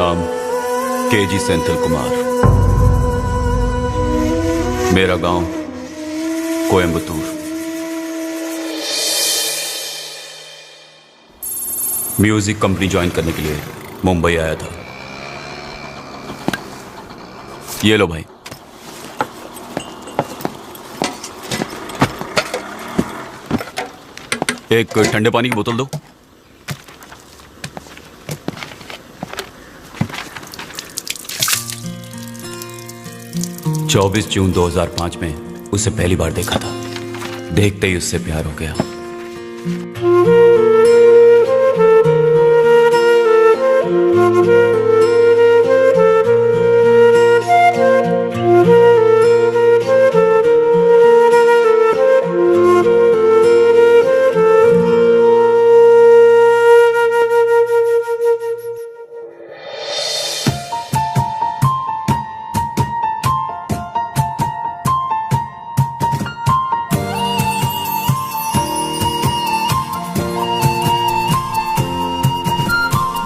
नाम केजी सेंथिल कुमार। मेरा गांव कोयंबटूर। म्यूजिक कंपनी ज्वाइन करने के लिए मुंबई आया था। ये लो भाई। एक ठंडे पानी की बोतल दो। चौबीस जून 2005 में उसे पहली बार देखा था। देखते ही उससे प्यार हो गया।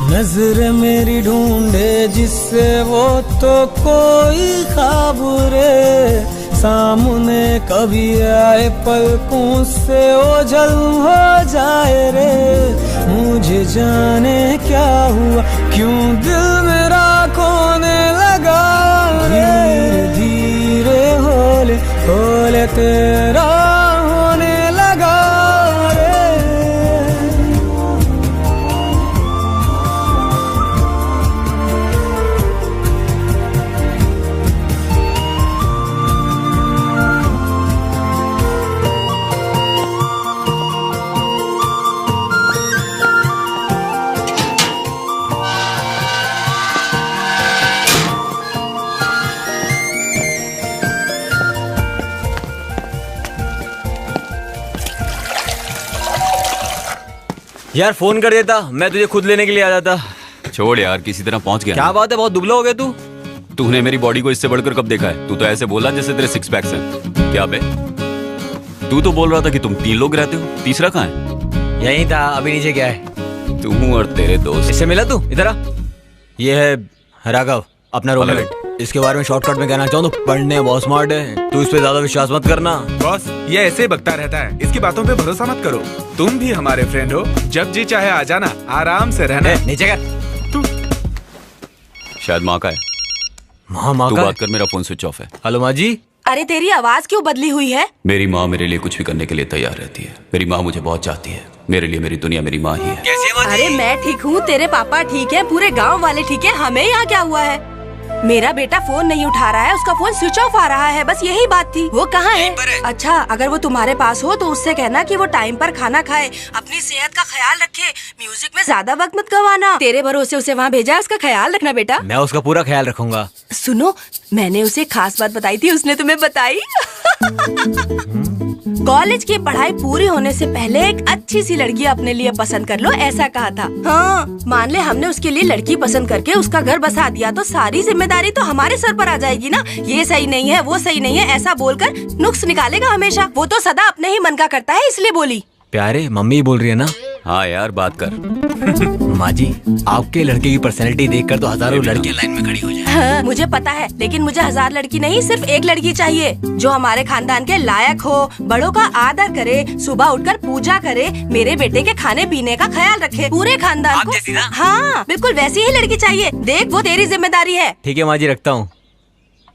नजर मेरी ढूंढे जिससे वो तो कोई ख्वाब रे सामने कभी आए पलकों से ओझल हो जाए रे। मुझे जाने क्या हुआ क्यों दिल मेरा खोने लगा रे। धीरे धीरे होले तेरा होने लगा रे। यार फोन कर देता, मैं तुझे खुद लेने के लिए आ जाता। छोड़ यार, किसी तरह पहुंच गया। क्या बात है, बहुत दुबला हो गया तू। तूने मेरी बॉडी को इससे बढ़कर कब देखा है? तू तो ऐसे बोला जैसे तेरे सिक्स पैक्स हैं। क्या बे? तू तो बोल रहा था कि तुम 3 लोग रहते हो, तीसरा कहाँ है? यही था, अभी नीचे क्या है? तू और तेरे दोस्त। इससे मिला तू? इधर आ। ये है राघव, अपना रूममेट। इसके बारे में शॉर्टकट में कहना चाहूँ तो पढ़ने में बहुत स्मार्ट है। तू इस पे ज्यादा विश्वास मत करना। बॉस, ये ऐसे ही बकता रहता है, इसकी बातों पे भरोसा मत करो। तुम भी हमारे फ्रेंड हो, जब जी चाहे आ जाना, आराम से रहना। नीचे कर। तू शायद माँ का है। माँ तू का? बात कर, मेरा फोन स्विच ऑफ है। हेलो माँ जी। अरे तेरी आवाज क्यों बदली हुई है? मेरी माँ मेरे लिए कुछ भी करने के लिए तैयार रहती है। मेरी माँ मुझे बहुत चाहती है। मेरे लिए मेरी दुनिया मेरी माँ ही है। कैसी है माँ जी? अरे मैं ठीक हूँ, तेरे पापा ठीक है, पूरे गांव वाले ठीक है, हमें यहाँ क्या हुआ है? मेरा बेटा फोन नहीं उठा रहा है, उसका फोन स्विच ऑफ आ रहा है, बस यही बात थी। वो कहाँ है? अच्छा, अगर वो तुम्हारे पास हो तो उससे कहना कि वो टाइम पर खाना खाए, अपनी सेहत का ख्याल रखे, म्यूजिक में ज्यादा वक्त मत गवाना। तेरे भरोसे उसे वहाँ भेजा है, उसका ख्याल रखना बेटा। मैं उसका पूरा ख्याल रखूंगा। सुनो, मैंने उसे खास बात बताई थी, उसने तुम्हें बताई? कॉलेज की पढ़ाई पूरी होने से पहले एक अच्छी सी लड़की अपने लिए पसंद कर लो, ऐसा कहा था। हाँ, मान ले हमने उसके लिए लड़की पसंद करके उसका घर बसा दिया तो सारी जिम्मेदारी तो हमारे सर पर आ जाएगी ना। ये सही नहीं है, वो सही नहीं है, ऐसा बोलकर नुक्स निकालेगा हमेशा। वो तो सदा अपने ही मन का करता है, इसलिए बोली। प्यारे, मम्मी बोल रही है ना? हाँ यार, बात कर। माँ जी, आपके लड़के की पर्सनैलिटी देखकर तो हजारों लड़कियां लाइन में खड़ी हो जाए। हाँ, मुझे पता है, लेकिन मुझे 1000 लड़की नहीं, सिर्फ एक लड़की चाहिए जो हमारे खानदान के लायक हो, बड़ों का आदर करे, सुबह उठकर पूजा करे, मेरे बेटे के खाने पीने का ख्याल रखे, पूरे खानदान को। जैसी ना? हाँ, बिल्कुल वैसी ही लड़की चाहिए। देख, वो तेरी जिम्मेदारी है। ठीक है माँ जी, रखता हूँ।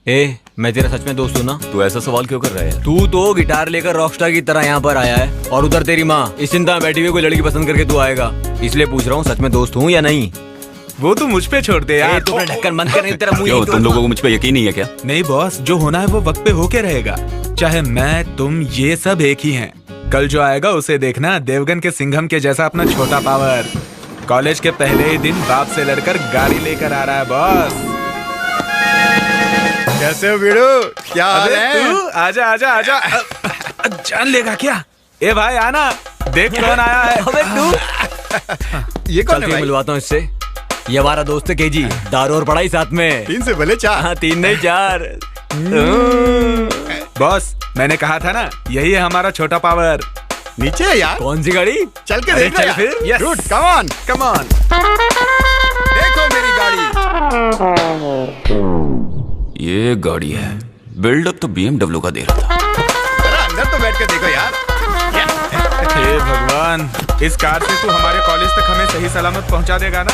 ए, मैं तेरा सच में दोस्त हूँ ना? तू ऐसा सवाल क्यों कर रहा है? तू तो गिटार लेकर रॉकस्टार की तरह यहाँ पर आया है और उधर तेरी माँ इस चिंता में बैठी हुई कोई लड़की पसंद करके तू आएगा। इसलिए पूछ रहा हूँ, सच में दोस्त हूँ या नहीं? वो तो मुझ पे छोड़ दे यार। तू अपना ढक्कन बंद कर, नहीं तेरा मुंह क्यों, यहीं तुम लोगों को मुझ पे यकीन नहीं है क्या? नहीं बॉस, जो होना है वो वक्त पे होके रहेगा। चाहे मैं, तुम, ये सब एक ही हैं। कल जो आएगा उसे देखना, देवगन के सिंघम के जैसा अपना छोटा पावर। कॉलेज के पहले ही दिन बाप से लड़कर गाड़ी लेकर आ रहा है बॉस। कैसे हो वीरू? क्या हाल है? तू आजा आजा आजा। जान लेगा क्या? ए भाई आना, देख कौन आया है। अबे तू, ये कौन है भाई? मिलवाता हूँ इससे। ये हमारा दोस्त है केजी, दारू और पढ़ाई साथ में। 3 से भले 4। हाँ, 3 नहीं 4। बॉस, मैंने कहा था ना, यही है हमारा छोटा पावर। नीचे है यार। कौन सी गाड़ी? चल के अरे देखो चल यार। फिर। Dude, come on, come on। देखो मेरी गाड़ी। ये गाड़ी है, बिल्डअप तो BMW का दे रहा था। अरे अंदर तो बैठ के देखो यार। हे भगवान, इस कार से तू हमारे कॉलेज तक हमें सही सलामत पहुंचा देगा ना?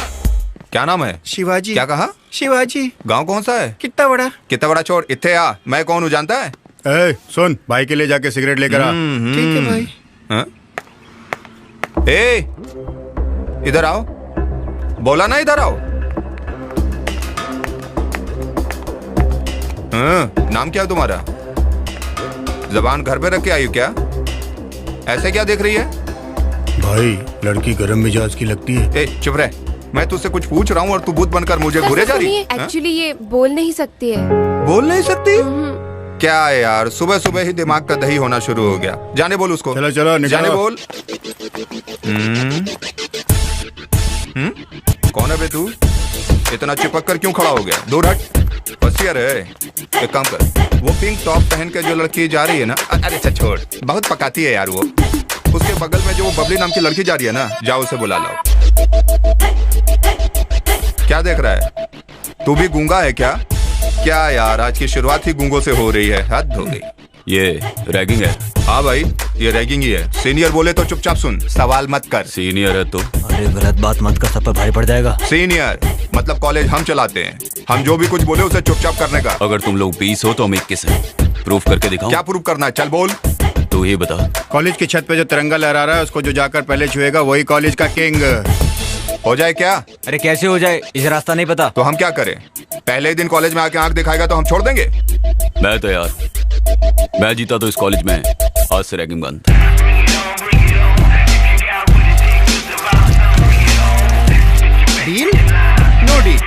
क्या नाम है? शिवाजी। क्या कहा? शिवाजी। गांव कौन सा है? कितना बड़ा? कितना बड़ा छोड़, इत्थे आ। मैं कौन हूँ जानता है? ए, सुन, भाई के लिए जाके सिगरेट लेकर आ। ठीक है भाई। हाँ? ए, इधर आओ। बोला ना इधर आओ। हाँ, नाम क्या है तुम्हारा? जबान घर पे रख के आई हो क्या? ऐसे क्या देख रही है? भाई लड़की गरम मिजाज की लगती है। ए, चुप रह। मैं तुझसे कुछ पूछ रहा हूँ और तू भूत बनकर मुझे घूरे जा रही है। एक्चुअली ये बोल नहीं सकती है। बोल नहीं सकती? क्या है यार, सुबह सुबह ही दिमाग का दही होना शुरू हो गया। जाने बोल उसको। चलो चलो निकलो। जाने बोल। कौन है बे तू? इतना चिपक कर क्यों खड़ा हो गया? दूर हट। होशियार है। एक काम कर, वो पिंक टॉप पहन के जो लड़की जा रही है ना, अरे अच्छा छोड़, बहुत पकाती है यार वो। उसके बगल में जो वो बबली नाम की लड़की जा रही है ना, जाओ उसे बुला लाओ। क्या देख रहा है? तू भी गूंगा है क्या? क्या यार, आज की शुरुआत ही गूंगों से हो रही है। हद हो गई। ये रैगिंग है। हाँ भाई, ये रैगिंग ही है। सीनियर बोले तो चुपचाप सुन, सवाल मत कर। सीनियर है तो? अरे गलत बात मत कर, सब पर भारी पड़ जाएगा। सीनियर मतलब कॉलेज हम चलाते हैं। हम जो भी कुछ बोले उसे चुपचाप करने का। अगर तुम लोग 20 हो तो हम 21 हैं। प्रूफ करके दिखाओ। क्या प्रूफ करना है? चल बोल। तू ही बता। कॉलेज की छत पे जो तिरंगा लहरा रहा है उसको जो जाकर पहले छुएगा वही कॉलेज का किंग हो जाए क्या? अरे कैसे हो जाए, इसे रास्ता नहीं पता। तो हम क्या करें? पहले ही दिन कॉलेज में आके आंख दिखाएगा तो हम छोड़ देंगे? मैं तो यार, मैं जीता तो इस कॉलेज में आज से रैगिंग बंद। डील? No deal.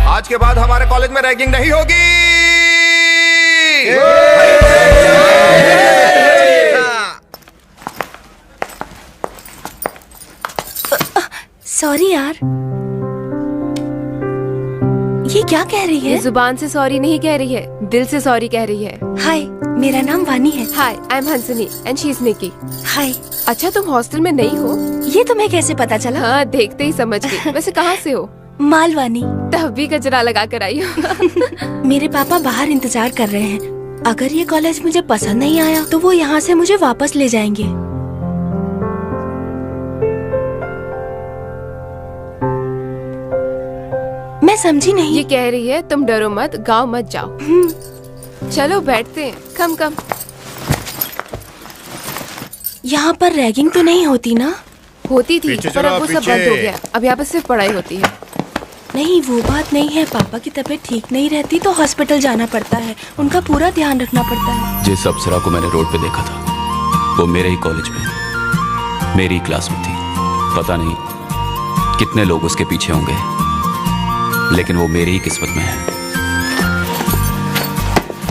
आज के बाद हमारे कॉलेज में रैगिंग नहीं होगी। सॉरी यार। ये क्या कह रही ये है? जुबान से सॉरी नहीं कह रही है, दिल से सॉरी कह रही है। हाय, मेरा नाम वानी है। Hi, I am Hansni and she is Nikki. Hi. अच्छा, तुम हॉस्टल में नहीं हो? ये तुम्हें कैसे पता चला? हाँ, देखते ही समझ गई। वैसे कहाँ से हो? मालवानी। तब भी गजरा लगा कर आई हो। मेरे पापा बाहर इंतजार कर रहे हैं। अगर ये कॉलेज मुझे पसंद नहीं आया तो वो यहाँ से मुझे वापस ले जाएंगे। मैं समझी नहीं। ये कह रही है तुम डरो मत, गाँव मत जाओ। चलो बैठते हैं। कम कम। यहाँ पर रैगिंग तो नहीं होती ना? होती थी पीछे पर चलो, अब वो सब पीछे। बंद हो गया। अब यहाँ पर सिर्फ पढ़ाई होती है। नहीं, वो बात नहीं है। पापा की तबीयत ठीक नहीं रहती तो हॉस्पिटल जाना पड़ता है। उनका पूरा ध्यान रखना पड़ता है। जिस अप्सरा को मैंने रोड पे देखा था वो मेरे ही कॉलेज में मेरी क्लास में थी। पता नहीं कितने लोग उसके पीछे होंगे, लेकिन वो मेरी ही किस्मत में है।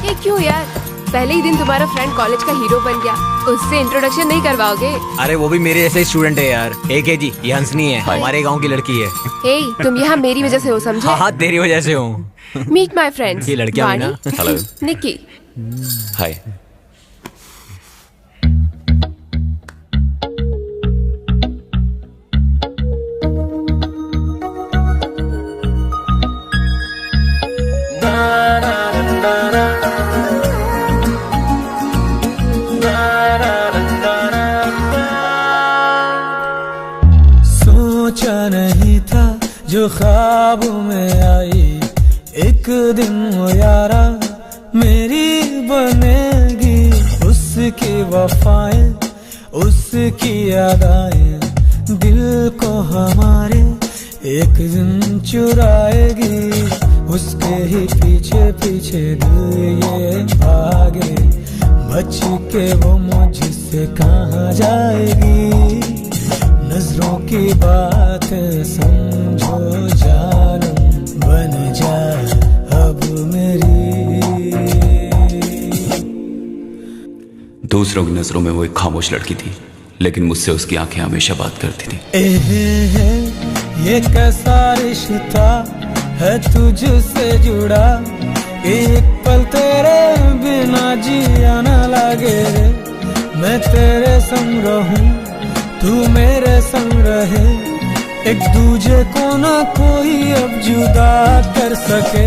ये क्यों यार? पहले ही दिन तुम्हारा फ्रेंड कॉलेज का हीरो बन गया, उससे इंट्रोडक्शन नहीं करवाओगे? अरे वो भी मेरे जैसे स्टूडेंट है यार। एक है जी, ये हंसनी है, हमारे गांव की लड़की है। हे, तुम यहाँ मेरी वजह से हो, समझे? हाँ, तेरी वजह से हूँ। Meet my friends. ये लड़कियां भी ना। हेलो। निकी। हाय। सोचा नहीं था जो ख्वाब में आई, एक दिन वो यारा मेरी बनेगी। उसकी वफाएं, उसकी यादें दिल को हमारे एक दिन चुराएगी। उसके ही पीछे पीछे दिल ये भागे, बच के वो मुझसे कहाँ जाएगी। नजरों की बात समझो जानम, बन जा अब मेरी। दूसरों की नजरों में वो एक खामोश लड़की थी, लेकिन मुझसे उसकी आंखें हमेशा बात करती थी। ये कैसा रिश्ता है तुझसे जुड़ा, एक पल तेरे बिना जिया न लगे रे। मैं तेरे संग रहूं, तू मेरे संग रहे, एक दूजे को ना कोई अब जुदा कर सके।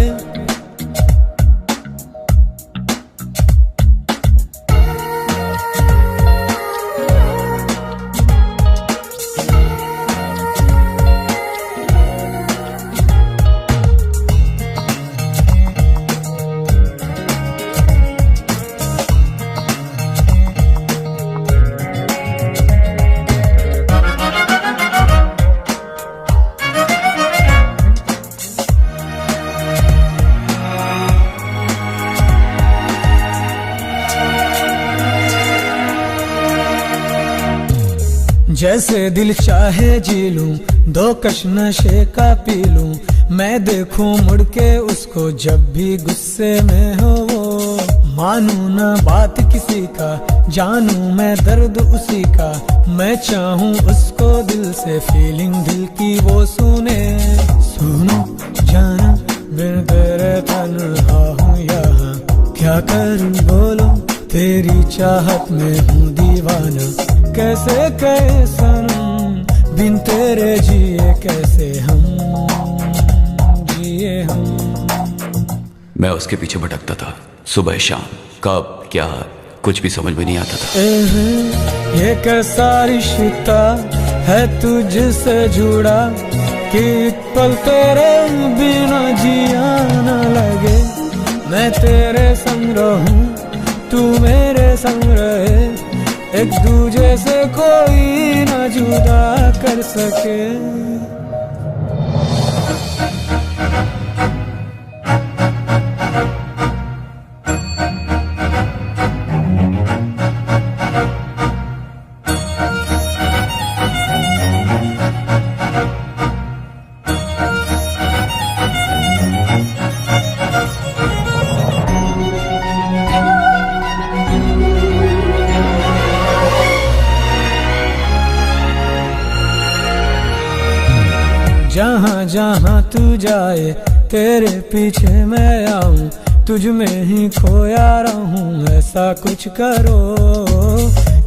जैसे दिल चाहे जी लूं, दो कश नशे का पी लूं। मैं देखूं मुड़ के उसको जब भी गुस्से में हो वो। मानूं ना बात किसी का, जानूं मैं दर्द उसी का। मैं चाहूं उसको दिल से, फीलिंग दिल की वो सुने। सुनो जाना बिन तेरे तन्हा हूँ यहाँ, क्या करूं बोलो तेरी चाहत में हूँ दीवाना। कैसे कहे सनम बिन तेरे जिए, कैसे हम जिए हम। मैं उसके पीछे भटकता था, सुबह शाम, कब क्या कुछ भी समझ में नहीं आता था। ये कैसा रिश्ता है तुझसे जुड़ा, कि एक पल तेरे बिना जिया न लगे। मैं तेरे संग रहूं, तू मेरे संग रहे, एक दूजे से कोई न जुदा कर सके। जहाँ जहाँ तू जाए तेरे पीछे मैं आऊं, तुझ में ही खोया रहूं, ऐसा कुछ करो।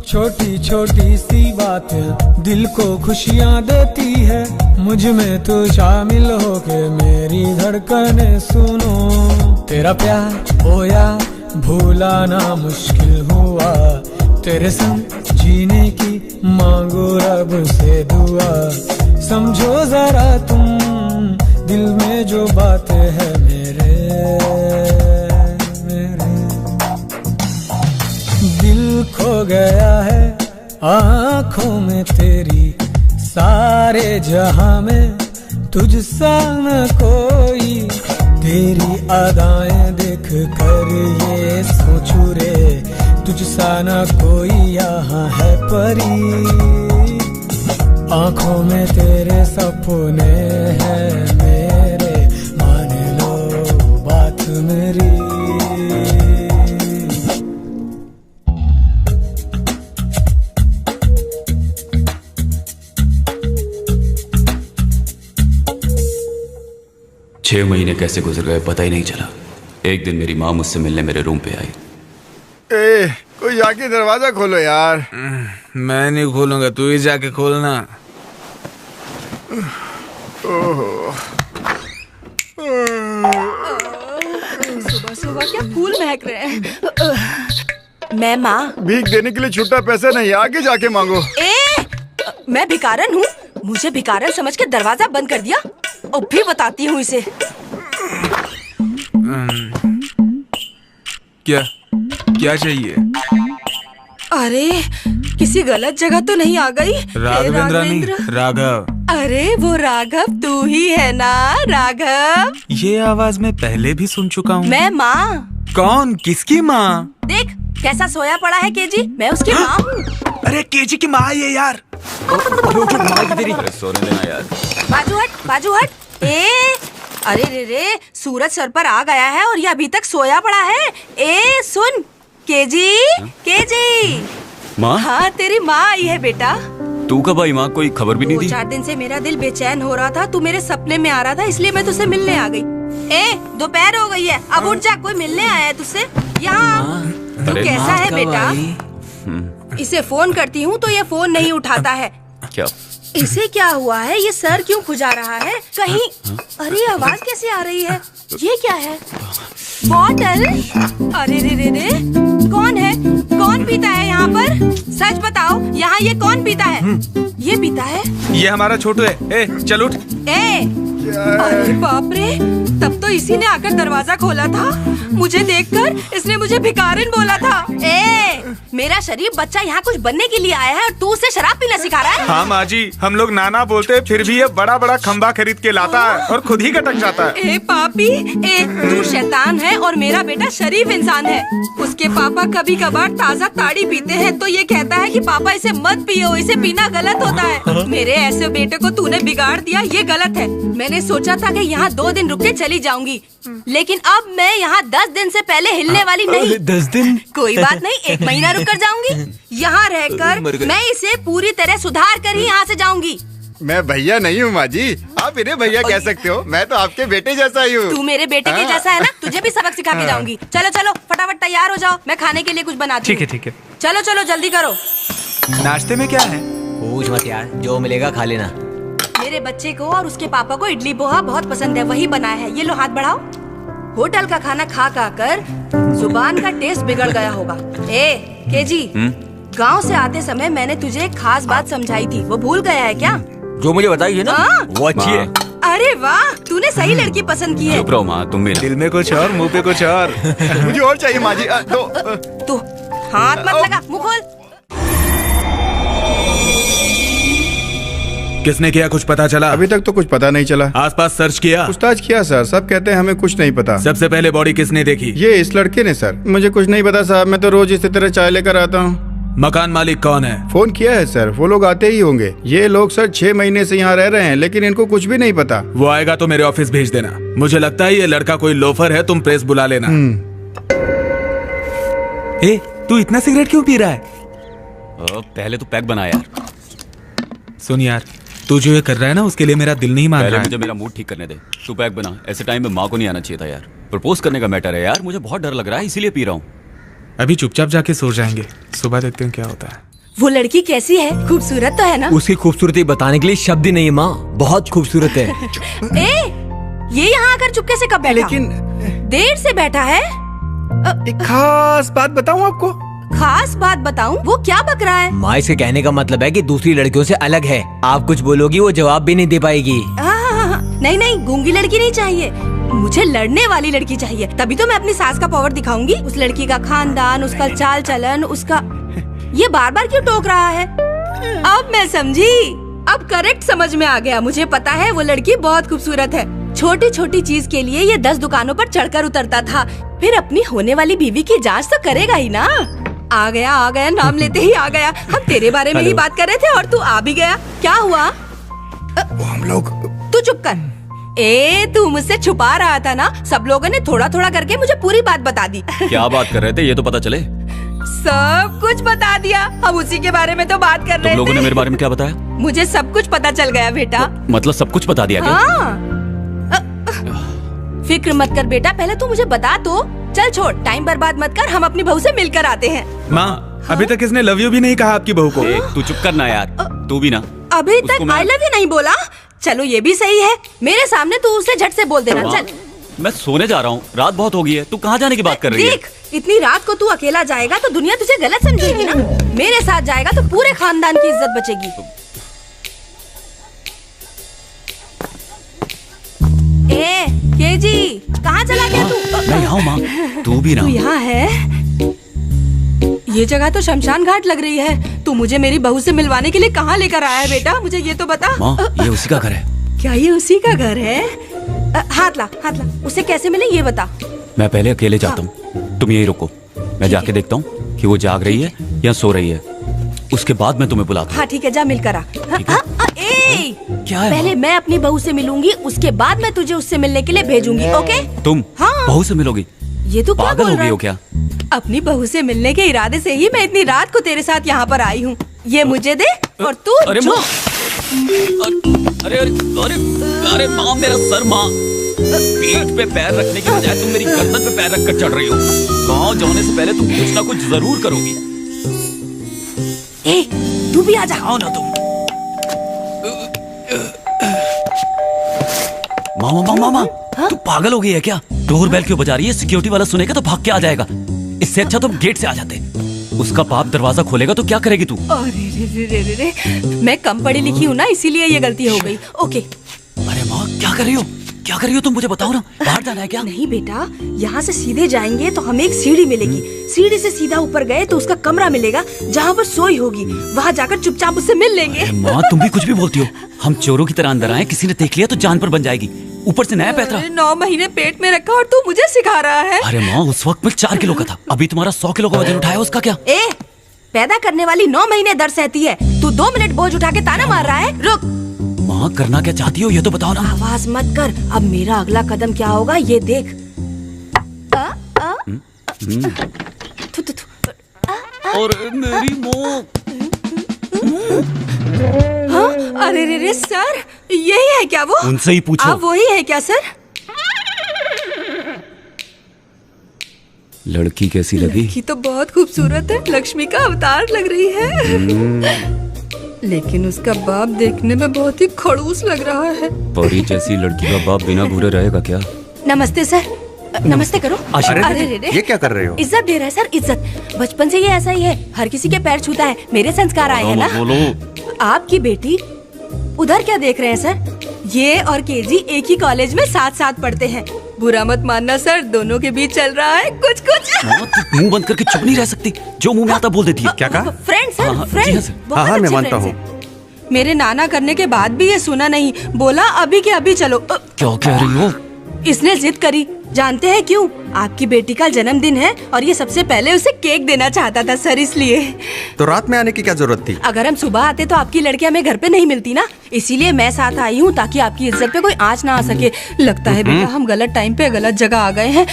छोटी छोटी सी बातें दिल को खुशियाँ देती है, मुझ में तू शामिल होके मेरी धड़कने सुनो। तेरा प्यार ओ यार भूलाना मुश्किल हुआ, तेरे संग जीने की मांगो रब से दुआ। समझो जरा तुम दिल में जो बातें है मेरे दिल खो गया है आँखों में तेरी, सारे जहां में तुझसा न कोई। तेरी अदाएं देख कर ये सोचूं रे, तुझसा न कोई यहाँ है परी। आंखों में तेरे सपने हैं मेरे, मान लो बात मेरी। छह महीने कैसे गुजर गए पता ही नहीं चला। एक दिन मेरी माँ मुझसे मिलने मेरे रूम पे आई। कोई जाके दरवाजा खोलो यार। मैं नहीं खोलूंगा, तू ही जाके खोलना। सुबह सुबह क्या फूल महक रहे हैं। मैं माँ, भीख देने के लिए छुट्टा पैसा नहीं, आगे जाके मांगो। मैं भिखारन हूँ? मुझे भिखारन समझ के दरवाजा बंद कर दिया। अब भी बताती हूँ इसे। क्या चाहिए? अरे किसी गलत जगह तो नहीं आ गई? राघवेंद्र रानी, राघव। अरे वो राघव तू ही है ना? राघव, ये आवाज मैं पहले भी सुन चुका हूँ। मैं माँ। कौन? किसकी माँ? देख कैसा सोया पड़ा है केजी, मैं उसकी माँ हूँ। अरे केजी की माँ ये यार। सोने देना यार। बाजू हट। अरे रे सूरज सर पर आ गया है और ये अभी तक सोया पड़ा है। सुन केजी। माँ? हाँ तेरी माँ आई है बेटा। तू कब आई माँ? कोई खबर भी नहीं दी। 4 दिन से मेरा दिल बेचैन हो रहा था, तू मेरे सपने में आ रहा था, इसलिए मैं तुझसे मिलने आ गई। दोपहर हो गई है, अब उठ जा, कोई मिलने आया है तुझसे यहाँ। तू कैसा है बेटा? इसे फोन करती हूँ तो ये फोन नहीं उठाता है। क्या? इसे क्या हुआ है? ये सर क्यों खुजा रहा है कहीं? अरे आवाज कैसे आ रही है? ये क्या है? बॉटल? अरे रे कौन है? कौन पीता है यहाँ पर? सच बताओ, यहाँ ये कौन पीता है? ये पीता है? ये हमारा छोटू है। चल उठ। अरे बाप रे, तब तो इसी ने आकर दरवाजा खोला था। मुझे देखकर इसने मुझे भिखारिन बोला था। मेरा शरीफ बच्चा यहाँ कुछ बनने के लिए आया है और तू उसे शराब पीना सिखा रहा है? हाँ माँ जी, हम लोग नाना बोलते फिर भी ये बड़ा बड़ा खंबा खरीद के लाता है और खुद ही कटक जाता है। पापी, तू शैतान है और मेरा बेटा शरीफ इंसान है। उसके पापा कभी कभार ताज़ा ताड़ी पीते हैं तो ये कहता है कि पापा इसे मत पियो, इसे पीना गलत होता है। मेरे ऐसे बेटे को तूने बिगाड़ दिया, ये गलत है। मैंने सोचा था कि यहाँ 2 दिन रुक के चली जाऊंगी, लेकिन अब मैं यहाँ 10 दिन से पहले हिलने वाली नहीं। 10 दिन? कोई बात नहीं, 1 महीना रुक कर जाऊंगी। यहाँ रहकर मैं इसे पूरी तरह सुधार कर ही यहाँ से जाऊंगी। मैं भैया नहीं हूँ माँ जी, आप इन्हें भैया कह सकते हो। मैं तो आपके बेटे जैसा ही हूँ। तू मेरे बेटे के जैसा है ना, तुझे भी सबक सिखा के जाऊंगी। चलो चलो फटाफट तैयार हो जाओ, मैं खाने के लिए कुछ बनाती हूँ। ठीक है। चलो चलो जल्दी करो। नाश्ते में क्या है? पूछ मत यार, जो मिलेगा खा लेना। मेरे बच्चे को और उसके पापा को इडली पोहा बहुत पसंद है, वही बनाया है। ये लो हाथ बढ़ाओ। होटल का खाना खा कर जुबान का टेस्ट बिगड़ गया होगा। केजी, गांव से आते समय मैंने तुझे एक खास बात समझाई थी, वो भूल गया है क्या? जो मुझे बताई है ना, वो अच्छी है। अरे वाह, तूने सही लड़की पसंद की है। चुप रहो माँ, तुम भी। दिल में कुछ और, मुंह पे कुछ और। मुझे और चाहिए माँ जी। तू हाथ मत लगा, मुंह खोल। किसने किया, कुछ पता चला? अभी तक तो कुछ पता नहीं चला। आसपास सर्च किया? पूछताछ किया सर, सब कहते हैं हमें कुछ नहीं पता। सबसे पहले बॉडी किसने देखी? ये इस लड़के ने सर। मुझे कुछ नहीं पता साहब, मैं तो रोज इसी तरह चाय लेकर आता हूँ। मकान मालिक कौन है? फोन किया है सर, वो लोग आते ही होंगे। ये लोग सर 6 महीने से यहाँ रह रहे हैं, लेकिन इनको कुछ भी नहीं पता। वो आएगा तो मेरे ऑफिस भेज देना। मुझे लगता है ये लड़का कोई लोफर है, तुम प्रेस बुला लेना। तू इतना सिगरेट क्यों पी रहा है? पहले तो पैक बना यार। सुन यार, तू जो ये कर रहा है ना, उसके लिए मेरा दिल नहीं मान रहा है। मुझे मेरा मूड ठीक करने दे। तू पैक बना। ऐसे टाइम में माँ को नहीं आना चाहिए था यार। प्रपोज करने का मैटर है यार, मुझे बहुत डर लग रहा है, इसीलिए पी रहा हूँ। अभी चुपचाप जाके सो जाएंगे, सुबह देखते हैं क्या होता है। वो लड़की कैसी है? खूबसूरत तो है ना? उसकी खूबसूरती बताने के लिए शब्द ही नहीं है माँ, बहुत खूबसूरत है। ये यहाँ आकर चुपके से कब बैठा? लेकिन देर से बैठा है। एक खास बात बताऊँ आपको? खास बात बताऊं? वो क्या बक रहा है? माँ, इसके कहने का मतलब है कि दूसरी लड़कियों से अलग है। आप कुछ बोलोगी वो जवाब भी नहीं दे पाएगी। नहीं, गूंगी लड़की नहीं चाहिए, मुझे लड़ने वाली लड़की चाहिए। तभी तो मैं अपनी सास का पावर दिखाऊंगी। उस लड़की का खानदान, उसका चाल चलन, उसका। ये बार बार क्यों टोक रहा है? अब मैं समझी, अब करेक्ट समझ में आ गया। मुझे पता है वो लड़की बहुत खूबसूरत है। छोटी छोटी चीज के लिए ये 10 दुकानों पर चढ़कर उतरता था, फिर अपनी होने वाली बीवी की जांच तो करेगा ही ना। आ गया नाम लेते ही आ गया। हम तेरे बारे में ही बात कर रहे थे और तू आ भी गया। क्या हुआ? वो हम लोग तू चुप कर। तू मुझसे छुपा रहा था ना। सब लोगों ने थोड़ा थोड़ा करके मुझे पूरी बात बता दी। क्या बात कर रहे थे ये तो पता चले। सब कुछ बता दिया। हम उसी के बारे में तो बात कर रहे थे। तुम लोगों ने मेरे बारे में क्या बताया? मुझे सब कुछ पता चल गया बेटा। मतलब सब कुछ बता दिया क्या? हाँ। फिक्र मत कर बेटा, पहले तू मुझे बता तो। चल छोड़, टाइम बर्बाद मत कर, हम अपनी बहू से मिलकर आते हैं। माँ, अभी तक इसने लव यू भी नहीं कहा आपकी बहू को। तू चुप करना यार, तू भी ना। अभी तक आई लव यू नहीं बोला। चलो ये भी सही है, मेरे सामने तू उसे झट से बोल देना। चल मैं सोने जा रहा हूँ, रात बहुत हो गई है। तू कहाँ जाने की बात कर रही है? देख, इतनी रात को तू अकेला जाएगा तो दुनिया तुझे गलत समझेगी ना। मेरे साथ जाएगा तो पूरे खानदान की इज्जत बचेगी। केजी, कहाँ चला गया तू? मैं यहाँ माँ, तू भी ना। तू यहाँ है? ये जगह तो शमशान घाट लग रही है। तू मुझे मेरी बहू से मिलवाने के लिए कहाँ लेकर आया है बेटा? मुझे ये तो बता। माँ, ये उसी का घर है। क्या ये उसी का घर है? हाथ ला। उसे कैसे मिले ये बता। मैं पहले अकेले जाता हूँ, तुम यही रुको। मैं जाके देखता हूँ कि वो जाग रही है या सो रही है। उसके बाद मैं तुम्हें बुलाता हूँ। हाँ ठीक है, जा मिलकर आ। क्या है? पहले मैं अपनी बहू से मिलूंगी, उसके बाद मैं तुझे उससे मिलने के लिए भेजूंगी। ओके? तुम बहू से मिलोगी? ये तो क्या पागल बोल हो रहा गई है? हो क्या? अपनी बहू से मिलने के इरादे से ही मैं इतनी रात को तेरे साथ यहाँ पर आई हूँ। ये मुझे दे और तू। अरे माँ, अरे माँ, मेरा सर माँ। पीठ पे पैर रखने की बजाय तुम मेरी गर्दन पे पैर रखकर चढ़ रही हो। गाँव जाने से पहले तुम कुछ ना कुछ जरूर करोगी। तू भी आ जा। आओ ना तुम। मामा, तू पागल हो गई है क्या? डोर बेल क्यों बजा रही है? सिक्योरिटी वाला सुनेगा तो भाग के आ जाएगा। इससे अच्छा तुम गेट से आ जाते। उसका बाप दरवाजा खोलेगा तो क्या करेगी तू? अरे रे, मैं कम पढ़ी लिखी हूँ ना, इसीलिए ये गलती हो गई। ओके। अरे माँ, क्या कर रही हो? क्या कर रही हो तुम? मुझे बताओ ना, बाहर जाना है क्या? नहीं बेटा, यहाँ से सीधे जाएंगे तो हमें एक सीढ़ी मिलेगी। सीढ़ी से सीधा ऊपर गए तो उसका कमरा मिलेगा जहाँ पर सोई होगी। वहाँ जाकर चुपचाप उससे मिल लेंगे। माँ, तुम भी कुछ भी बोलती हो। हम चोरों की तरह अंदर आए, किसी ने देख लिया तो जान पर बन जाएगी। ऊपर से नया पैतरा। 9 महीने पेट में रखा और तू मुझे सिखा रहा है। अरे माँ, उस वक्त मैं 4 किलो का था। अभी तुम्हारा 100 किलो का वजन उठाया, उसका क्या? पैदा करने वाली 9 महीने दर्द सहती है। तू 2 मिनट बोझ उठा के ताना मार रहा है। रुक। माँ, करना क्या चाहती हो ये तो बताओ ना। आवाज मत कर। अब मेरा अगला कदम क्या होगा ये देख। और मेरी माँ। अरे रे सर, यही है क्या वो? उनसे ही पूछो। आप वही है क्या सर? लड़की कैसी लगी? लड़की तो बहुत खूबसूरत है, लक्ष्मी का अवतार लग रही है। लेकिन उसका बाप देखने में बहुत ही खड़ूस लग रहा है। परी जैसी लड़की का बाप बिना घूरे रहेगा क्या? नमस्ते सर। नमस्ते करो। अरे ये क्या कर रहे हो? इज्जत दे रहा है सर, इज्जत। बचपन से ये ऐसा ही है, हर किसी के पैर छूता है। मेरे संस्कार आए हैं ना। बोलो। आपकी बेटी उधर क्या देख रहे हैं सर? ये और केजी एक ही कॉलेज में साथ साथ पढ़ते हैं। बुरा मत मानना सर, दोनों के बीच चल रहा है कुछ कुछ। मुंह बंद करके चुप नहीं रह सकती, जो मुंह में आता बोल देती है। क्या कहा? फ्रेंड सर, हाँ, फ्रेंड। जी हाँ सर। बहुत हाँ, मैं अच्छे मानता फ्रेंड्स हैं। मेरे नाना करने के बाद भी ये सुना नहीं, बोला अभी के अभी चलो। क्या कह रही हो? इसने जिद करी। जानते हैं क्यों? आपकी बेटी का जन्मदिन है और ये सबसे पहले उसे केक देना चाहता था सर, इसलिए। तो रात में आने की क्या जरूरत थी? अगर हम सुबह आते तो आपकी लड़की हमें घर पे नहीं मिलती ना, इसीलिए मैं साथ आई हूँ ताकि आपकी इज्जत पे कोई आंच ना आ सके। लगता है बेटा हम गलत टाइम पे गलत जगह आ गए हैं।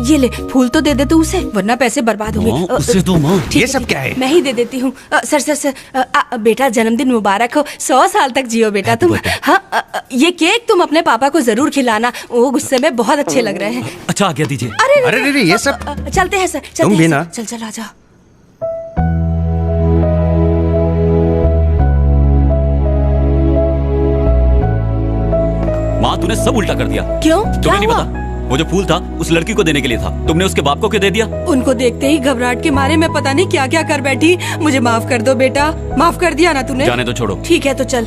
ये ले, फूल तो दे दे तू उसे, वरना पैसे बर्बाद होंगे। उसे दो माँ। ठीक ये सब क्या है? मैं ही दे देती हूँ। सर, बेटा जन्मदिन मुबारक हो, 100 साल तक जियो बेटा तुम। हाँ, ये केक तुम अपने पापा को जरूर खिलाना, वो गुस्से में बहुत अच्छे लग रहे हैं। अच्छा आज्ञा दीजिए। अरे ये सब। चलते हैं सर, चलते तुम भी हैं ना। सर। चल आजा। माँ, तूने सब उल्टा कर दिया। क्यों? क्या तुम्हें नहीं हुआ? पता, वो जो फूल था उस लड़की को देने के लिए था, तुमने उसके बाप को क्यों दे दिया? उनको देखते ही घबराहट के मारे मैं पता नहीं क्या क्या कर बैठी। मुझे माफ कर दो बेटा। माफ कर दिया ना तूने? जाने तो छोड़ो। ठीक है तो चल,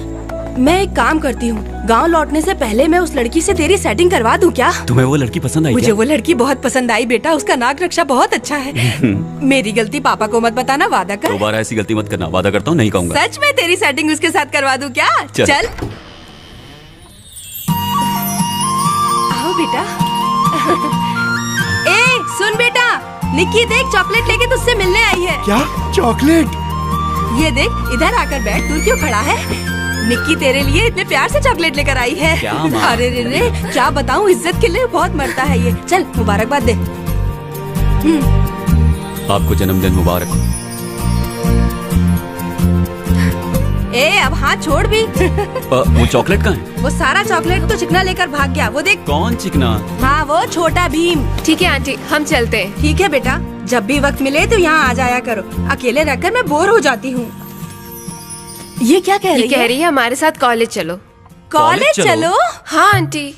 मैं एक काम करती हूँ, गांव लौटने से पहले मैं उस लड़की से तेरी सेटिंग करवा दूं क्या? तुम्हें वो लड़की पसंद आई मुझे क्या? वो लड़की बहुत पसंद आई बेटा, उसका नाक रक्षा बहुत अच्छा है। मेरी गलती पापा को मत बताना, वादा कर। दोबारा ऐसी गलती मत करना, वादा करता हूँ नहीं कहूँगा। सच में तेरी सेटिंग उसके साथ करवा दूं क्या? चल। आओ बेटा। ए सुन बेटा, निक्की देख, चॉकलेट लेके तुझसे मिलने आई है। क्या चॉकलेट? ये देख, इधर आकर बैठ, दूर क्यों खड़ा है? निक्की तेरे लिए इतने प्यार से चॉकलेट लेकर आई है। क्या माँ? अरे रे रे, क्या बताऊँ, इज्जत के लिए बहुत मरता है ये। चल मुबारकबाद दे। आपको जन्मदिन मुबारक हो। ए अब हाथ छोड़ भी। वो चॉकलेट कहाँ है? वो सारा चॉकलेट तो चिकना लेकर भाग गया, वो देख। कौन चिकना? हाँ वो छोटा भीम। ठीक है आंटी, हम चलते हैं। ठीक है बेटा, जब भी वक्त मिले तो यहाँ आ जाया करो, अकेले रहकर मैं बोर हो जाती हूँ। ये क्या कह ये रही कह है? रही है हमारे साथ कॉलेज चलो। कॉलेज चलो? हाँ आंटी।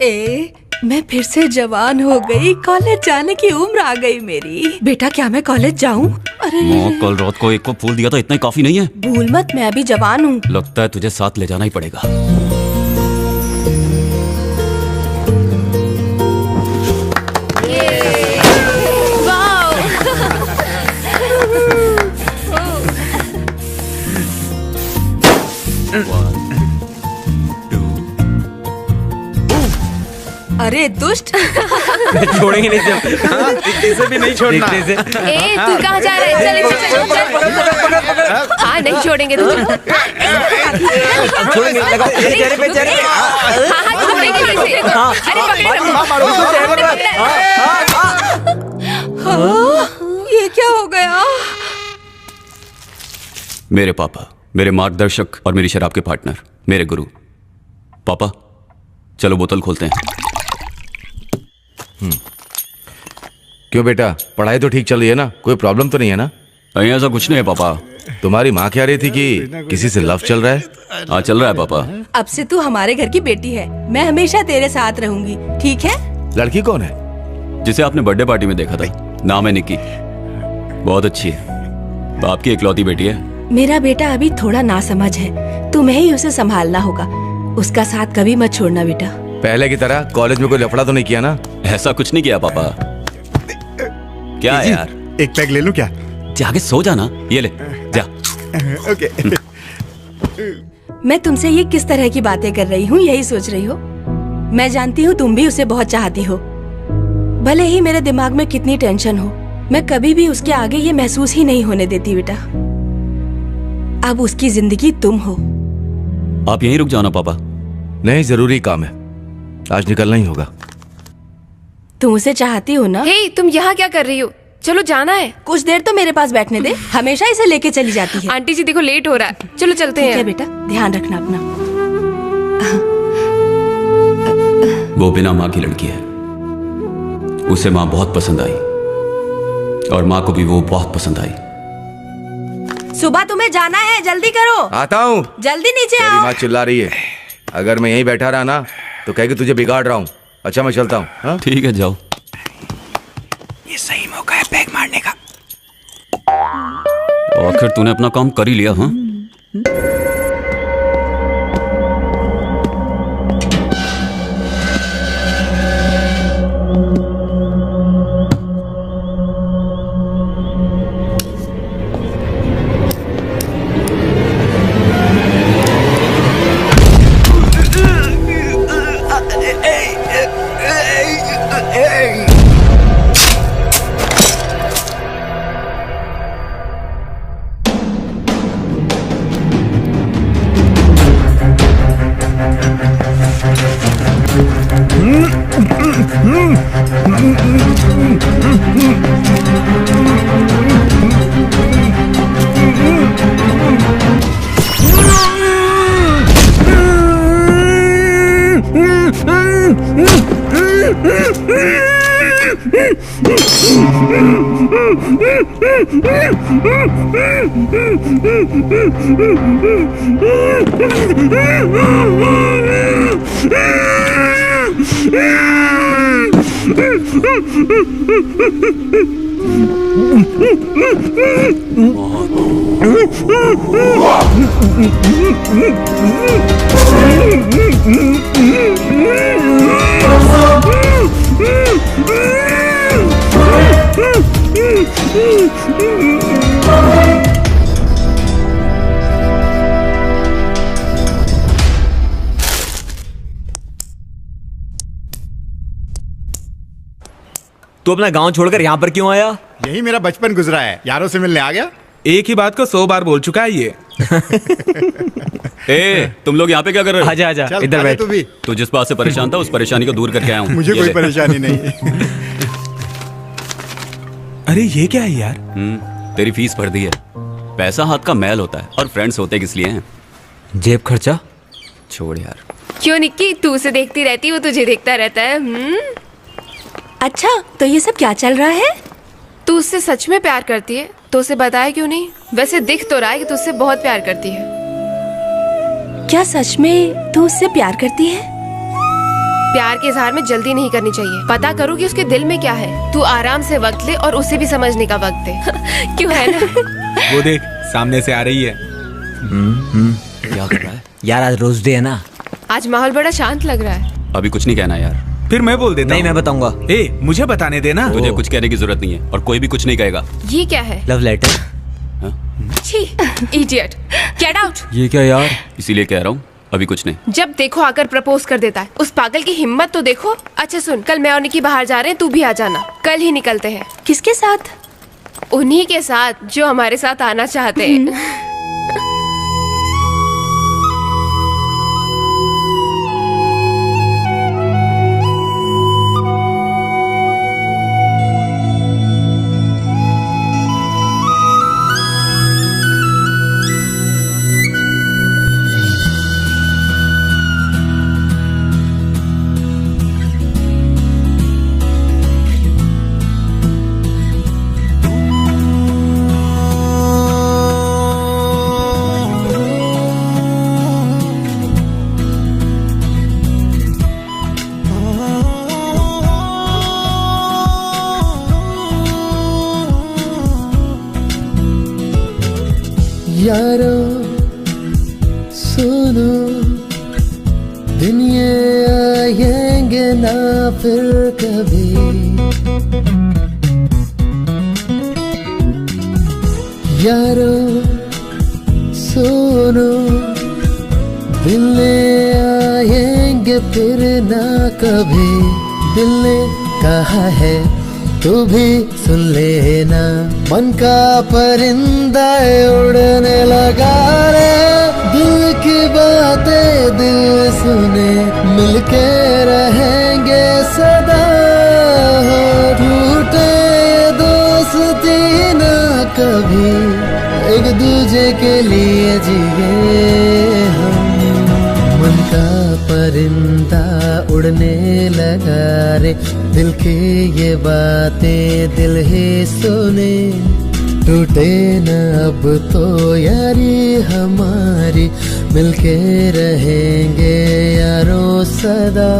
ए मैं फिर से जवान हो गई, कॉलेज जाने की उम्र आ गई मेरी। बेटा क्या मैं कॉलेज जाऊँ? अरे माँ, कल रात को एक को फूल दिया था, इतना ही काफी नहीं है? भूल मत, मैं अभी जवान हूँ। लगता है तुझे साथ ले जाना ही पड़ेगा। अरे दुष्ट। छोड़ेंगे नहीं जब। इसे भी नहीं छोड़ना। ए तू कहाँ जा रहा है? चल। हाँ नहीं छोड़ेंगे तुझे। छोड़ेंगे, लगाओ चेहरे पे, चेहरे पे। हाँ छोड़ेंगे इसे। अरे ये क्या हो गया? मेरे पापा, मेरे मार्गदर्शक और मेरी शराब के पार्टनर, मेरे गुरु। पापा चलो बोतल खोलते हैं। क्यों बेटा, पढ़ाई तो ठीक चल रही है ना? कोई प्रॉब्लम तो नहीं है ना? नहीं ऐसा कुछ नहीं है पापा। तुम्हारी माँ कह रही थी कि किसी से लव चल रहा है। हाँ चल रहा है पापा। अब से तू हमारे घर की बेटी है, मैं हमेशा तेरे साथ रहूंगी, ठीक है? लड़की कौन है? जिसे आपने बर्थडे पार्टी में देखा था, नाम है निक्की। बहुत अच्छी है, बाप की इकलौती बेटी है। मेरा बेटा अभी थोड़ा नासमझ है, तुम्हें ही उसे संभालना होगा। उसका साथ कभी मत छोड़ना बेटा। पहले की तरह कॉलेज में कोई लफड़ा तो नहीं किया ना? ऐसा कुछ नहीं किया पापा। क्या है यार? एक पैक ले लूं क्या? जाके सो जाना, ये ले जा। ओके। मैं तुमसे ये किस तरह की बातें कर रही हूँ, यही सोच रही हो? मैं जानती हूँ तुम भी उसे बहुत चाहती हो। भले ही मेरे दिमाग में कितनी टेंशन हो, मैं कभी भी उसके आगे ये महसूस ही नहीं होने देती बेटा। अब उसकी जिंदगी तुम हो। आप यहीं रुक जाना पापा। नहीं, जरूरी काम है, आज निकलना ही होगा। तुम उसे चाहती हो ना? हे तुम यहाँ क्या कर रही हो? चलो जाना है। कुछ देर तो मेरे पास बैठने दे, हमेशा इसे लेके चली जाती है। आंटी जी देखो लेट हो रहा है, चलो चलते हैं। ठीक है बेटा, ध्यान रखना अपना। वो बिना माँ की लड़की है, उसे माँ बहुत पसंद आई और माँ को भी वो बहुत पसंद आई। सुबह तुम्हें जाना है, जल्दी करो। आता हूँ। जल्दी नीचे तेरी आओ। माँ चिल्ला रही है, अगर मैं यहीं बैठा रहा ना तो कहेगी तुझे बिगाड़ रहा हूँ। अच्छा मैं चलता हूँ। हाँ? ठीक है जाओ। ये सही मौका है पैक मारने का। आखिर तूने अपना काम कर ही लिया। हाँ तो तू अपना गांव छोड़कर यहाँ पर क्यों आया? यही मेरा बचपन गुजरा है, यारों से मिलने आ गया। एक ही बात को 100 बार बोल चुका है ये। ए, तुम लोग यहाँ पे क्या कर रहे हो? आजा आजा, चल, इधर आजा बैठ। तू भी। तू जिस बात से परेशान था उस परेशानी को दूर करके आया हूँ। मुझे ये कोई ले। परेशानी नहीं है। अरे ये क्या है यार? तेरी फीस भर दी है। पैसा हाथ का मैल होता है और फ्रेंड्स होते किस लिए हैं? जेब खर्चा? छोड़ यार। क्यों निक्की, तू उसे देखती रहती, वो तुझे देखता रहता है। अच्छा, तो ये सब क्या चल रहा है? तू उससे सच में प्यार करती है तो उसे बताया क्यों नहीं? वैसे दिख तो रहा है कि तू उससे बहुत प्यार करती है। क्या सच में तू उससे प्यार करती है? प्यार के इजहार में जल्दी नहीं करनी चाहिए। पता करो कि उसके दिल में क्या है। तू आराम से वक्त ले और उसे भी समझने का वक्त दे। क्यों है ना? वो देख सामने से आ रही है। क्या कर रहा है? यार आज रोज डे है ना। आज माहौल बड़ा शांत लग रहा है। अभी कुछ नहीं कहना यार। फिर मैं बोल देता नहीं, हूँ। मैं बताऊंगा। ए, मुझे बताने देना। तुझे कुछ कहने की जरूरत नहीं है और कोई भी कुछ नहीं कहेगा। ये क्या है? Love letter. छी, इडियट, गेट आउट। ये क्या यार? इसीलिए कह रहा हूँ अभी कुछ नहीं। जब देखो आकर प्रपोज कर देता है। उस पागल की हिम्मत तो देखो। अच्छा सुन, कल मैं और निकी बाहर जा रहे हैं, तू भी आ जाना। कल ही निकलते हैं। किसके साथ? उन्हीं के साथ जो हमारे साथ आना चाहते हैं। यारो सुनो, दिन ये आएंगे ना फिर कभी। यारो सुनो, दिन ये आएंगे फिर ना कभी। दिल ने कहा है तू भी सुन लेना, मन का परिंदा उड़ने लगा रे। दिल की बातें दिल सुने, मिलके रहेंगे सदा। टूटे दोस्ती ना कभी, एक दूजे के लिए जिए हम। मन का परिंदा उड़ने लगा रे, दिल की ये बातें दिल ही सुने। टूटे न अब तो यारी हमारी, मिलके रहेंगे यारों सदा।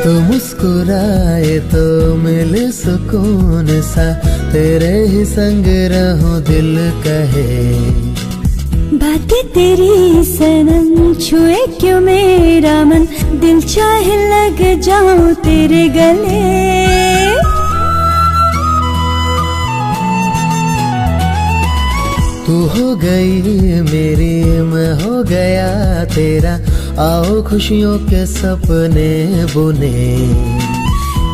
तो मुस्कुराए तो मिले सुकून सा, तेरे ही संग रहूं दिल कहे। बातें तेरी सनम छुए क्यों मेरा मन, दिल चाहे लग जाऊं तेरे गले। तू हो गई मेरी, मैं हो गया तेरा। आओ खुशियों के सपने बुने,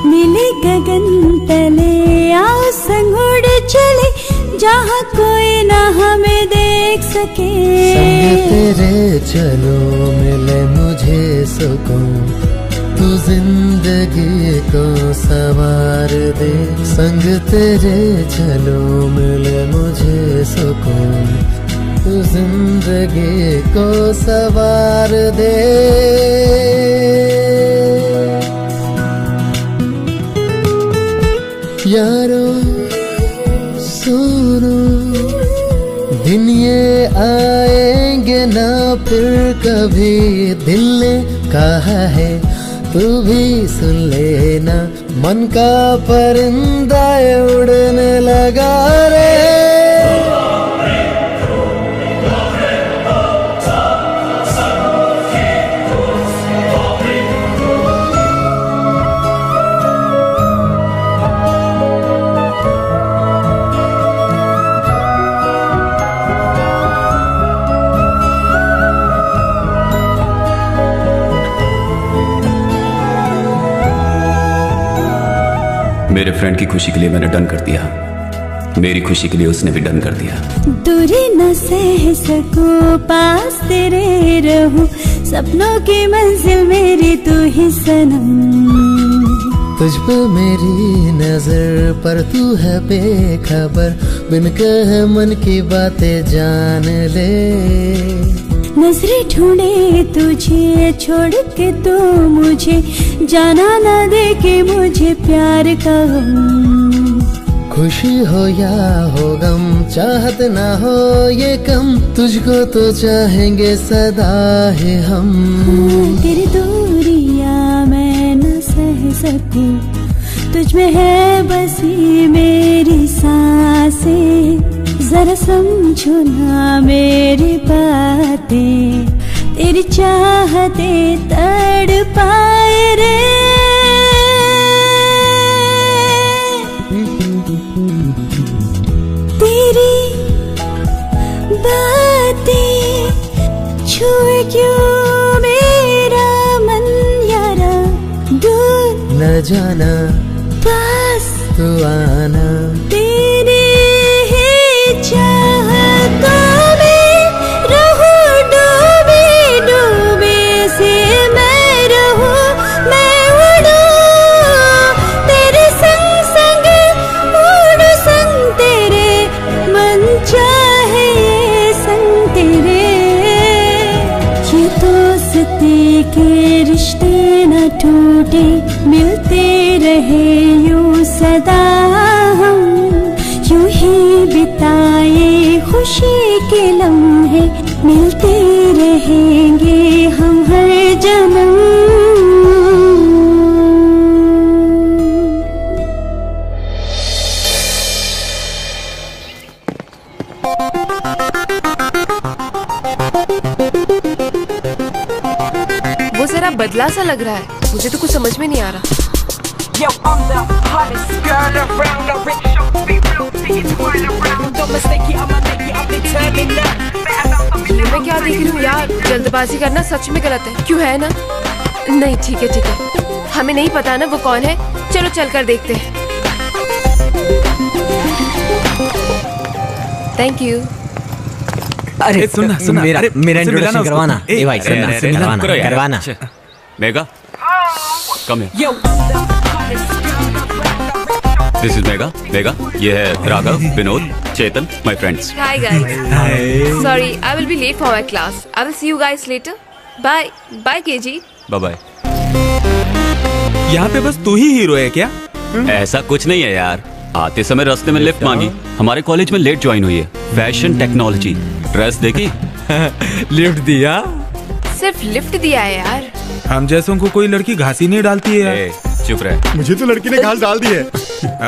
मिले गगन तले आओ संग उड़ चले, जहाँ कोई ना हमें देख सके। संग तेरे चलो मिले मुझे सुकून, तू जिंदगी को संवार दे। संग तेरे चलो मिले मुझे सुकून, तू जिंदगी को संवार दे। यारो सुनो, दिन ये आएंगे ना फिर कभी दिल ने कहा है तू भी सुन लेना, मन का परिंदा उड़ने लगा रे। मेरे फ्रेंड की खुशी के लिए मैंने डन कर दिया, मेरी खुशी के लिए उसने भी डन कर दिया। दूरी न सह सकूं, पास तेरे रहूं, सपनों की मंजिल मेरी तू ही सनम। तुझ पे मेरी नजर पर तू है बेखबर, बिन कहे मन की बातें जान ले। नजरें ढूंढे तुझे छोड़ के तू मुझे, जाना ना दे के मुझे प्यार का गम। खुशी हो या हो गम, चाहत ना हो ये कम, तुझको तो चाहेंगे सदा ही हम। तेरी दूरियां मैं न सह सकूं, तुझ में है बसी मेरी सांसें। जरा समझो ना मेरी बातें, तेरी चाहते तड़पाए रे। तेरी बातें छुए क्यों मेरा मन यारा, दूर न जाना पास तू आना। तेरी चाहतों में रहूं डूबे डूबे से मैं रहूं, मैं उड़ूं तेरे संग संग, उड़ूं संग तेरे, मन चाहे ये संग तेरे। ये दोस्ती के रिश्ते न टूटे, मिलते रहे यूं सदा हम, यूं ही बिताए खुशी के लम्हे, मिलते रहेंगे हम हर जन्म। वो जरा बदला सा लग रहा है, मुझे तो कुछ समझ में नहीं आ रहा। Yo, I'm the hottest girl around. The rich show be real, see it twirl around. Don't mistake it, I'ma make it, I'm determined now. मैं क्या देख रही हूँ यार, जल्दबाजी करना सच में गलत है, क्यों है ना? नहीं ठीक है ठीक है, हमें नहीं पता ना वो कौन है, चलो चल कर देखते हैं। Thank you. अरे सुनना सुनना, मेरा इंट्रोडक्शन करवाना। ए भाई सुनना, करवाना। मेगा, कम है। This is mega. मेगा, ये है Raghav, Vinod, Chetan, my friends. Hi guys. Sorry, I will be late for my class. I will see you guys later. Bye. Bye KG. Bye bye. यहाँ पे बस तू ही हीरो है क्या? ऐसा कुछ नहीं है यार, आते समय रास्ते में लिफ्ट मांगी, हमारे कॉलेज में लेट ज्वाइन हुई है, फैशन टेक्नोलॉजी, ड्रेस देखी लिफ्ट दिया, सिर्फ लिफ्ट दिया है यार। हम जैसों को कोई लड़की घास ही नहीं डालती है। चुप रहे। मुझे तो लड़की ने घास डाल दी है।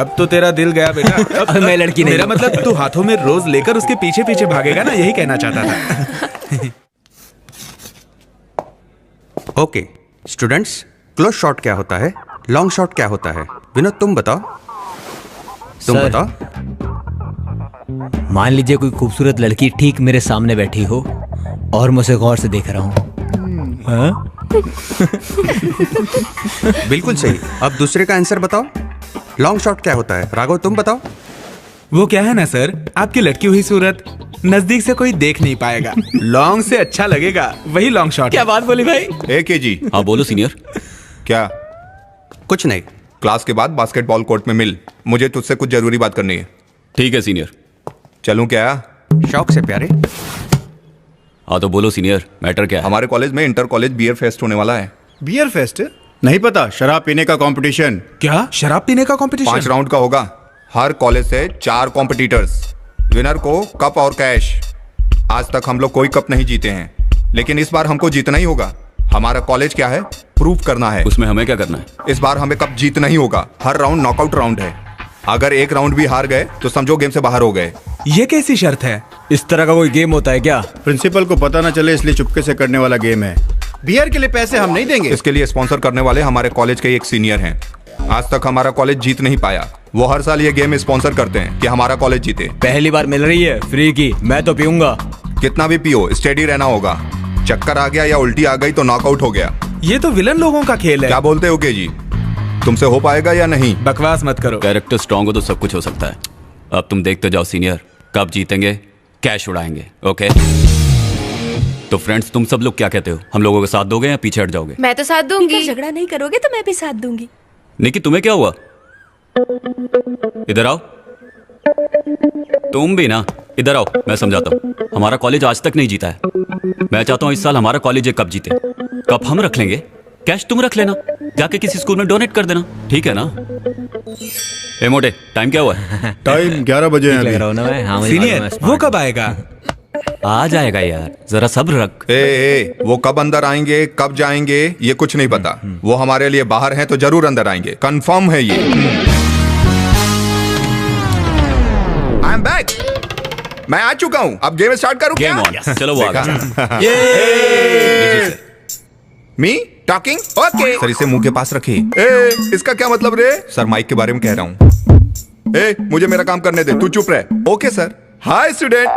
अब तो तेरा दिल गया बेटा। अब मैं लड़की नहीं। मेरा मतलब तू हाथों में रोज लेकर उसके पीछे पीछे भागेगा ना, यही कहना चाहता था। ओके स्टूडेंट्स, क्लोज शॉट क्या होता है, लॉन्ग शॉट क्या होता है? विनोद तुम बताओ, तुम सर, बताओ। मान लीजिए कोई खूबसूरत लड़की ठीक मेरे सामने बैठी हो और मुझे गौर से देख रहा हूँ। बिल्कुल सही। अब दूसरे का आंसर बताओ, लॉन्ग शॉट क्या होता है? राघव तुम बताओ। वो क्या है ना सर, आपकी लटकी हुई सूरत नजदीक से कोई देख नहीं पाएगा, लॉन्ग से अच्छा लगेगा, वही लॉन्ग शॉट। क्या बात बोली भाई? एक जी। हाँ बोलो सीनियर। क्या? कुछ नहीं। क्लास के बाद बास्केटबॉल कोर्ट में मिल, मुझे तुझसे कुछ जरूरी बात करनी है। ठीक है सीनियर। चलूं क्या? शौक से प्यारे। हाँ तो बोलो सीनियर, मैटर क्या है? हमारे कॉलेज में इंटर कॉलेज बियर फेस्ट होने वाला है। Beer fest? नहीं पता, शराब पीने का कंपटीशन। क्या शराब पीने का कंपटीशन? 5 राउंड का होगा, हर कॉलेज से 4 कॉम्पिटिटर्स, विनर को कप और कैश। आज तक हम लोग कोई कप नहीं जीते हैं, लेकिन इस बार हमको जीतना ही होगा। हमारा कॉलेज क्या है, प्रूफ करना है। उसमें हमें क्या करना है? इस बार हमें कप जीतना ही होगा। हर राउंड नॉकआउट राउंड है। अगर एक राउंड भी हार गए तो समझो गेम से बाहर हो गए। ये कैसी शर्त है? इस तरह का कोई गेम होता है क्या? प्रिंसिपल को पता ना चले इसलिए चुपके से करने वाला गेम है। बियर के लिए पैसे हम नहीं देंगे। इसके लिए स्पॉन्सर करने वाले हमारे कॉलेज के एक सीनियर हैं। आज तक हमारा कॉलेज जीत नहीं पाया। वो हर साल ये गेम स्पॉन्सर करते हैं कि हमारा कॉलेज जीते। पहली बार मिल रही है फ्री की, मैं तो पीऊंगा। कितना भी पियो, स्टेडी रहना होगा। चक्कर आ गया या उल्टी आ गई तो नॉकआउट हो गया। ये तो विलन लोगों का खेल है। क्या बोलते हो के जी, तुमसे हो पाएगा या नहीं? बकवास मत करो। कैरेक्टर स्ट्रांग हो तो सब कुछ हो सकता है। अब तुम देखते जाओ सीनियर, कब जीतेंगे, कैश उड़ाएंगे। ओके तो फ्रेंड्स, तुम सब लोग क्या कहते हो? हम लोगों का साथ दोगे या पीछे हट जाओगे? मैं तो साथ दूंगी। झगड़ा नहीं करोगे तो मैं भी साथ दूंगी। निकी, तुम्हें क्या हुआ? इधर आओ। तुम भी ना, इधर आओ, मैं समझाता हूँ। हमारा कॉलेज आज तक नहीं जीता है। मैं चाहता हूँ इस साल हमारा कॉलेज एक कप जीते। कप हम रख लेंगे, कैश तुम रख लेना, जाके किसी स्कूल में डोनेट कर देना, ठीक है ना? ए मोटे, टाइम क्या हुआ है? टाइम 11 बजे है। सीनियर, वो कब आएगा? आ जाएगा यार, जरा सब्र रख। वो कब अंदर आएंगे, कब जाएंगे, ये कुछ नहीं पता। वो हमारे लिए बाहर हैं तो जरूर अंदर आएंगे, कंफर्म है ये। I am back. मैं आ चुका हूँ। अब गेम स्टार्ट करूँ क्या? Yes. चलो वो आ गया। Me talking? ओके। सर इसे मुंह के पास रखिए। इसका क्या मतलब रे? सर माइक के बारे में कह रहा हूँ। मुझे मेरा काम करने दे, तू चुप रह। Okay sir. Hi student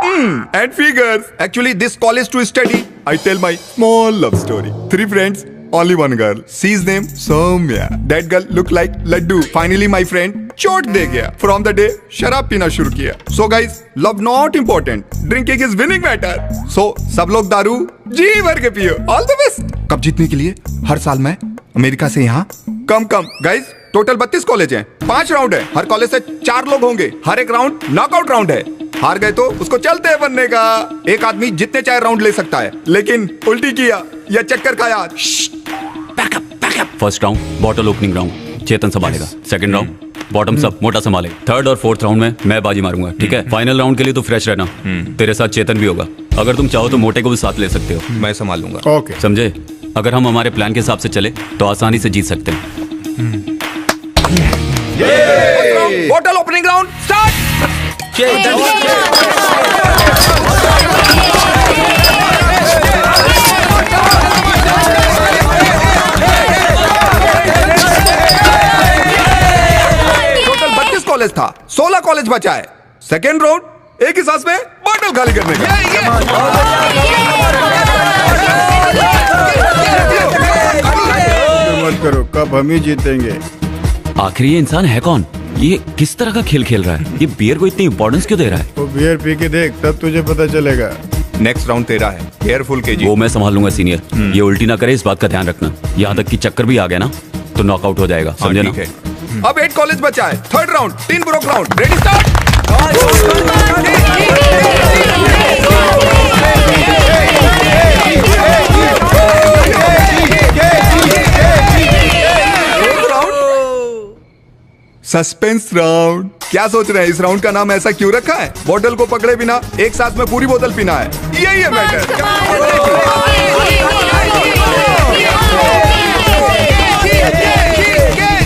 and figures. Actually this college to study. I tell my small love story. 3 friends, only one girl. She's name Soumya. That girl look like Laddu. Finally my friend चोट दे गया। From the day शराब पीना शुरू किया। So guys, love not important. Drinking is winning matter. So सब लोग दारू जी भर के पियो। All the best. कब जीतने के लिए हर साल मैं अमेरिका से यहाँ कम गाइस टोटल 32 कॉलेज हैं, 5 राउंड है। हर कॉलेज से 4 लोग होंगे। हर एक राउंड नॉकआउट राउंड है। हार गए तो उसको चलते बनने का। एक आदमी जितने चाहे राउंड ले सकता है, लेकिन उल्टी किया या चक्कर खाया। First round bottle opening round, Chetan संभालेगा। सेकंड राउंड बॉटम अप, मोटा संभालेगा। थर्ड और फोर्थ राउंड में मैं बाजी मारूंगा, ठीक है? फाइनल राउंड के लिए तो फ्रेश रहना। तेरे साथ चेतन भी होगा। अगर तुम चाहो तो मोटे को भी साथ ले सकते हो। मैं संभाल लूंगा। ओके समझे? अगर हम हमारे प्लान के हिसाब से चले तो आसानी से जीत सकते हैं। Bottle opening round start. Total 32 college था, 16 कॉलेज बचा है। सेकेंड राउंड एक ही सांस में बॉटल खाली करने का। मत करो, कब हम ही जीतेंगे। आखिर ये इंसान है कौन? ये किस तरह का खेल खेल रहा है? ये बियर को इतनी इंपॉर्टेंस क्यों दे रहा है? वो बियर पी के देख, तब तुझे पता चलेगा। नेक्स्ट राउंड तेरा है, केयरफुल केजी। वो मैं संभाल लूंगा सीनियर। ये उल्टी ना करे, इस बात का ध्यान रखना। यहाँ तक कि चक्कर भी आ गया ना तो नॉकआउट हो जाएगा, समझे ना? अब 8 कॉलेज बचा है। Third round 3 broke round. Ready start. Suspense round. क्या सोच रहे हैं, इस राउंड का नाम ऐसा क्यों रखा है? बोतल को पकड़े बिना एक साथ में पूरी बोतल पीना है, यही है मैटर।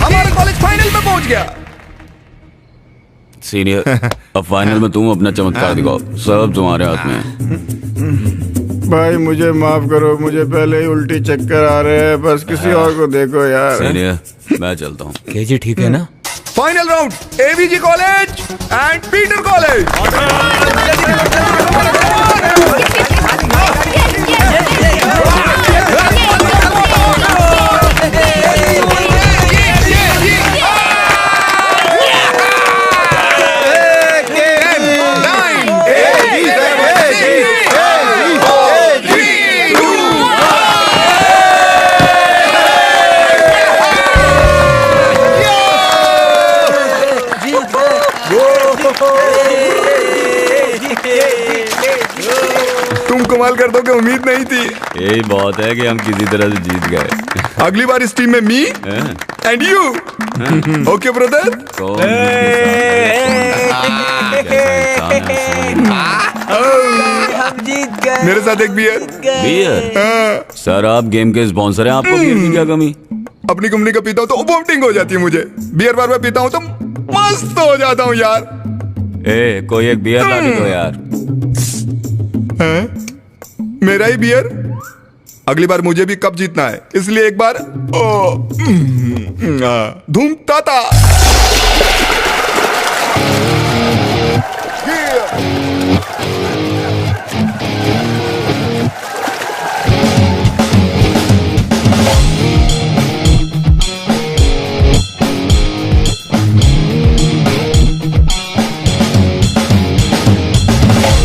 हमारा कॉलेज फाइनल में पहुंच गया। सीनियर, अब फाइनल में तुम अपना चमत्कार दिखाओ, सब तुम्हारे हाथ में है। भाई मुझे माफ करो, मुझे पहले ही उल्टी चक्कर आ रहे हैं। बस किसी और को देखो यार। सीनियर, मैं चलता हूँ। केजी ठीक है ना? Final round AVG college and Peter college. तुम कमाल कर दोगे, उम्मीद नहीं थी। यही बहुत है कि हम किसी तरह से जीत गए। अगली बार इस टीम में me and you. Okay brother. हम जीत गए। मेरे साथ एक बियर। बियर? सर आप गेम के स्पॉन्सर हैं, आपको बियर की क्या कमी? अपनी कंपनी का पीता हूँ तो वोमिटिंग हो जाती है मुझे। बियर बार बार पीता हूँ तो मस्त हो जाता हूँ यार। ए, कोई एक बियर ला के दो यार। मेरा ही बियर? अगली बार मुझे भी कप जीतना है, इसलिए एक बार धूम ताता।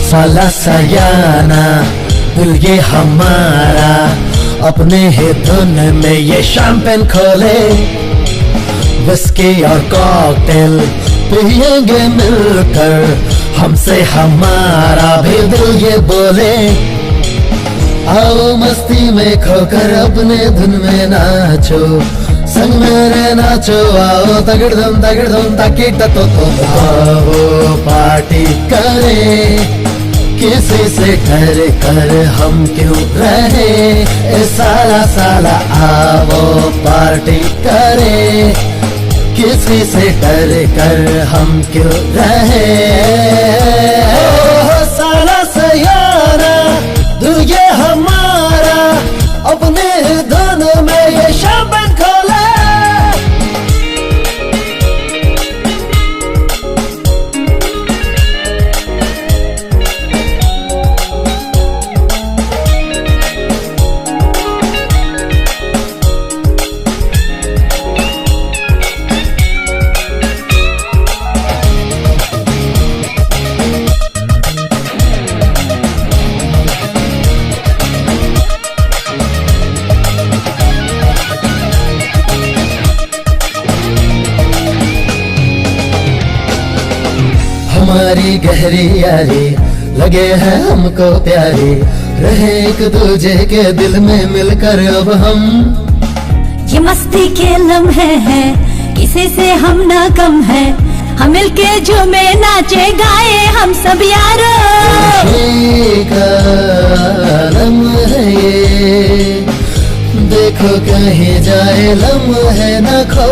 साला सयाना दिल ये हमारा, अपने ही धुन में ये शैंपेन खोले, विस्की और कॉकटेल पिएंगे मिलकर, हमसे हमारा भी दिल ये बोले। आओ मस्ती में खोकर अपने धुन में नाचो, संग मेरे नाचो, आओ तगड़ धुम ताकि तो आओ पार्टी करें, किसी से कर हम क्यों रहे, ए साला आओ पार्टी करें, किसी से कर हम क्यों रहे। ओ साला सयाना दिल ये हमारा, अपने धुन में ये शैंपेन खोले। हमारी गहरी यारी लगे हैं हमको प्यारी, रहे एक दूजे के दिल में मिलकर अब हम। ये मस्ती के लम्हे हैं, किसी से हम ना कम है, हम मिलके झूमे नाचे गाए हम सब यारो। खुशी का लम्हा है ये, देखो कहीं जाए लम्हे न खो।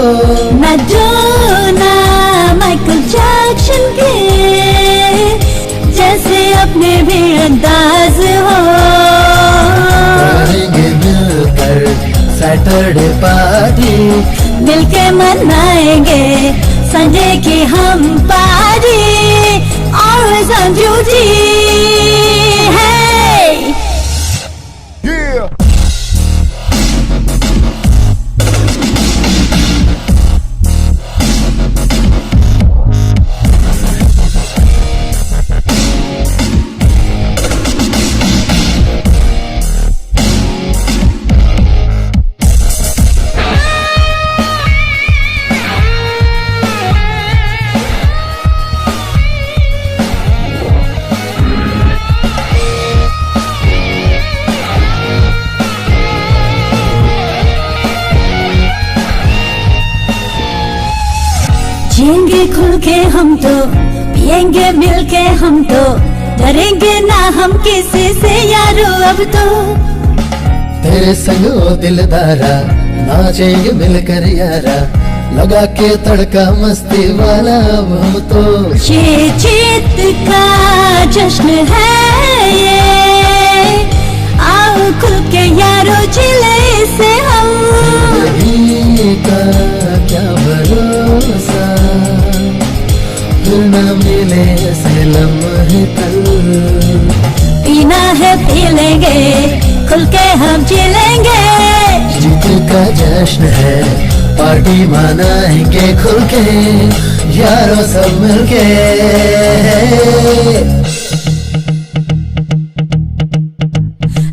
मैडोना माइकल जैक्सन के जैसे अपने भी अंदाज हो, करेंगे मिलकर सैटरडे पार्टी, मिलके मनाएंगे संडे की हम पार्टी, ऑलवेज ऑन ड्यूटी है। जिएंगे खुल के हम तो, पिएंगे मिल के हम तो, डरेंगे ना हम किसी से यारो अब तो। तेरे संग ओ दिलदारा नाचेंगे मिलकर यारा, लगा के तड़का मस्ती वाला अब हम तो। ये जीत का जश्न है ये, आओ खुल के यारो जिले से हम। जिंदगी का क्या भरोसा, फिर न मिले से लम्हे कल। पीना है पी लेंगे, खुल के हम जी लेंगे। जीत का जश्न है, पार्टी मनाएंगे खुल के, यारों सब मिलके।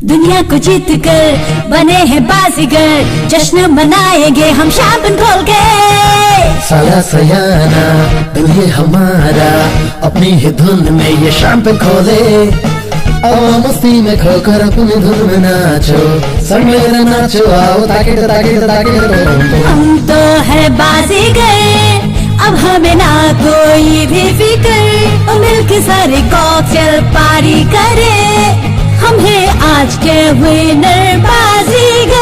दुनिया को जीत कर बने हैं बाजीगर, जश्न मनाएंगे हम शैंपेन खोल के। साला सयाना दिल ये हमारा, अपनी ही धुन में ये शैंपेन खोले। आओ मस्ती में खोकर अपनी धुन में नाचो, संग मेरे नाचो, आओ ताके हम तो है बाजीगर, अब हमें ना कोई भी फिक्र, मिलके सारे कॉकटेल पार्टी करे, हम आज के विनर बाजीगर।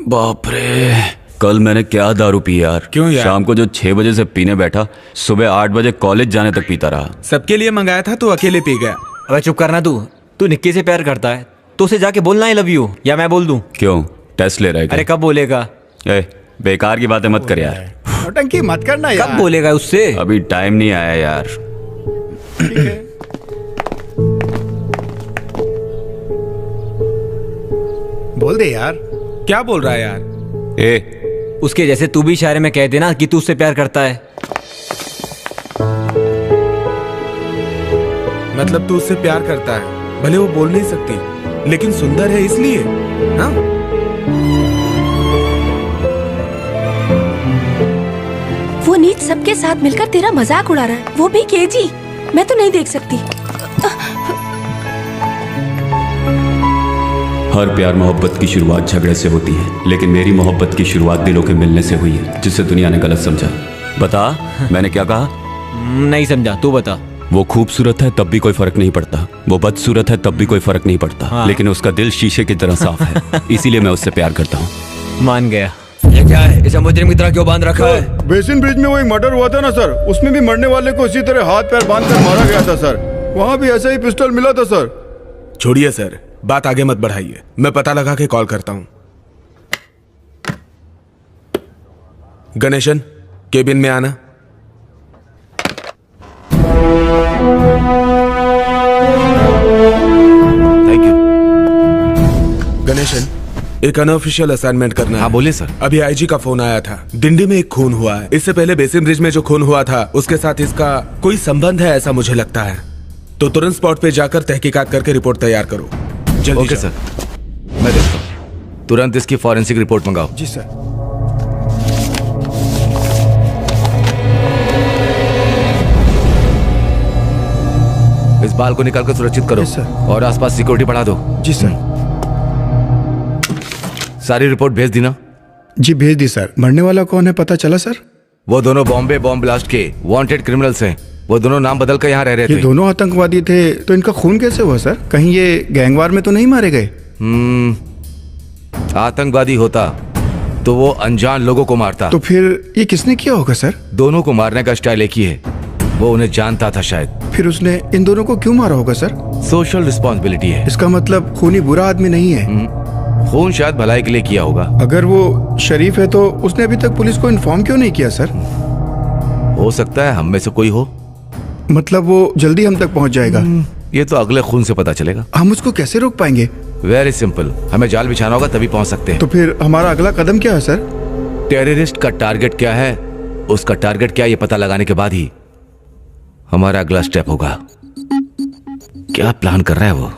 बाप रे, कल मैंने क्या दारू पी यार। क्यों यार? शाम को जो 6 बजे से पीने बैठा, सुबह 8 बजे कॉलेज जाने तक पीता रहा। सबके लिए मंगाया था तो अकेले पी गया। अबे चुप करना तू निक्की से प्यार करता है तो उसे जाके बोलना आई लव यू, या मैं बोल दूं? क्यों, टेस्ट ले रहा है क्या? अरे कब बोलेगा? बेकार की बातें मत कर यार। नौटंकी मत करना यार। कब बोलेगा उससे? अभी टाइम नहीं आया यार। ठीक है। बोल दे यार। क्या बोल रहा है यार? उसके जैसे तू भी इशारे में कह देना कि तू उससे प्यार करता है। मतलब तू उससे प्यार करता है, भले वो बोल नहीं सकती लेकिन सुंदर है इसलिए। हाँ? वो नीच सबके साथ मिलकर तेरा मजाक उड़ा रहा है, वो भी केजी। मैं तो नहीं देख सकती। हर प्यार मोहब्बत की शुरुआत झगड़े से होती है, लेकिन मेरी मोहब्बत की शुरुआत दिलों के मिलने से हुई है, जिसे दुनिया ने गलत समझा। बता मैंने क्या कहा? नहीं समझा, तू बता। वो खूबसूरत है तब भी कोई फर्क नहीं पड़ता, वो बदसूरत है तब भी कोई फर्क नहीं पड़ता। हाँ। लेकिन उसका दिल शीशे की तरह साफ है, इसीलिए मैं उससे प्यार करता हूँ। मान गया। ये क्या है? इसे मुजरिम की तरह क्यों बांध रखा है? बेसिन ब्रिज में वो एक मर्डर हुआ था ना सर, उसमें भी मरने वाले को इसी तरह हाथ पैर बांध कर मारा गया था सर। वहाँ भी ऐसा ही पिस्टल मिला था सर। छोड़िए सर, बात आगे मत बढ़ाइए, मैं पता लगा के कॉल करता हूँ। गणेशन, केबिन में आना। Thank you. गणेशन, एक अनऑफिशियल असाइनमेंट करना है। हाँ बोलिए सर। अभी आईजी का फोन आया था, दिंडी में एक खून हुआ है। इससे पहले बेसिन ब्रिज में जो खून हुआ था उसके साथ इसका कोई संबंध है ऐसा मुझे लगता है। तो तुरंत स्पॉट पे जाकर तहकीकात करके रिपोर्ट तैयार करो। जल्दी। ओके सर, मैं देखता हूँ। तुरंत इसकी फॉरेंसिक रिपोर्ट मंगाओ। जी सर। इस बाल को निकालकर सुरक्षित करो और आसपास सिक्योरिटी बढ़ा दो। जी सर। सारी रिपोर्ट भेज दी ना? जी भेज दी सर। मरने वाला कौन है पता चला सर? वो दोनों बॉम्बे बॉम्ब ब्लास्ट के वांटेड क्रिमिनल्स हैं। वो दोनों नाम बदल कर यहाँ रह रहे थे। ये दोनों आतंकवादी थे, तो इनका खून कैसे हुआ सर? कहीं ये गैंगवार में तो नहीं मारे गए? आतंकवादी होता तो वो अनजान लोगों को मारता। तो फिर ये किसने किया होगा सर? दोनों को मारने का स्टाइल एक ही है, वो उन्हें जानता था शायद। फिर उसने इन दोनों को क्यों मारा होगा सर? सोशल रिस्पॉन्सिबिलिटी है। इसका मतलब खूनी बुरा आदमी नहीं है। खून शायद भलाई के लिए किया होगा। अगर वो शरीफ है तो उसने अभी तक पुलिस को इन्फॉर्म क्यों नहीं किया सर? हो सकता है हम में से कोई हो। मतलब वो जल्दी हम तक पहुंच जाएगा? ये तो अगले खून से पता चलेगा। हम उसको कैसे रोक पाएंगे? वेरी सिंपल, हमें जाल बिछाना होगा तभी पहुंच सकते हैं। तो फिर हमारा अगला कदम क्या है सर? टेररिस्ट का टारगेट क्या है, उसका टारगेट क्या है, ये पता लगाने के बाद ही हमारा अगला स्टेप होगा। क्या प्लान कर रहा है वो?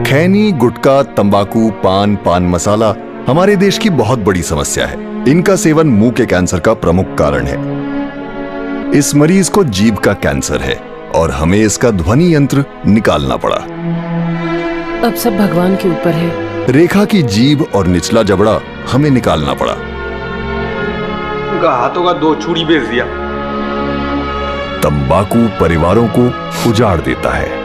खैनी, गुटखा, तंबाकू, पान मसाला हमारे देश की बहुत बड़ी समस्या है। इनका सेवन मुंह के कैंसर का प्रमुख कारण है। इस मरीज को जीभ का कैंसर है और हमें इसका ध्वनि यंत्र निकालना पड़ा। अब सब भगवान के ऊपर है। रेखा की जीभ और निचला जबड़ा हमें निकालना पड़ा। उनका हाथों का 2 चूड़ी बेच दिया। तंबाकू परिवारों को उजाड़ देता है।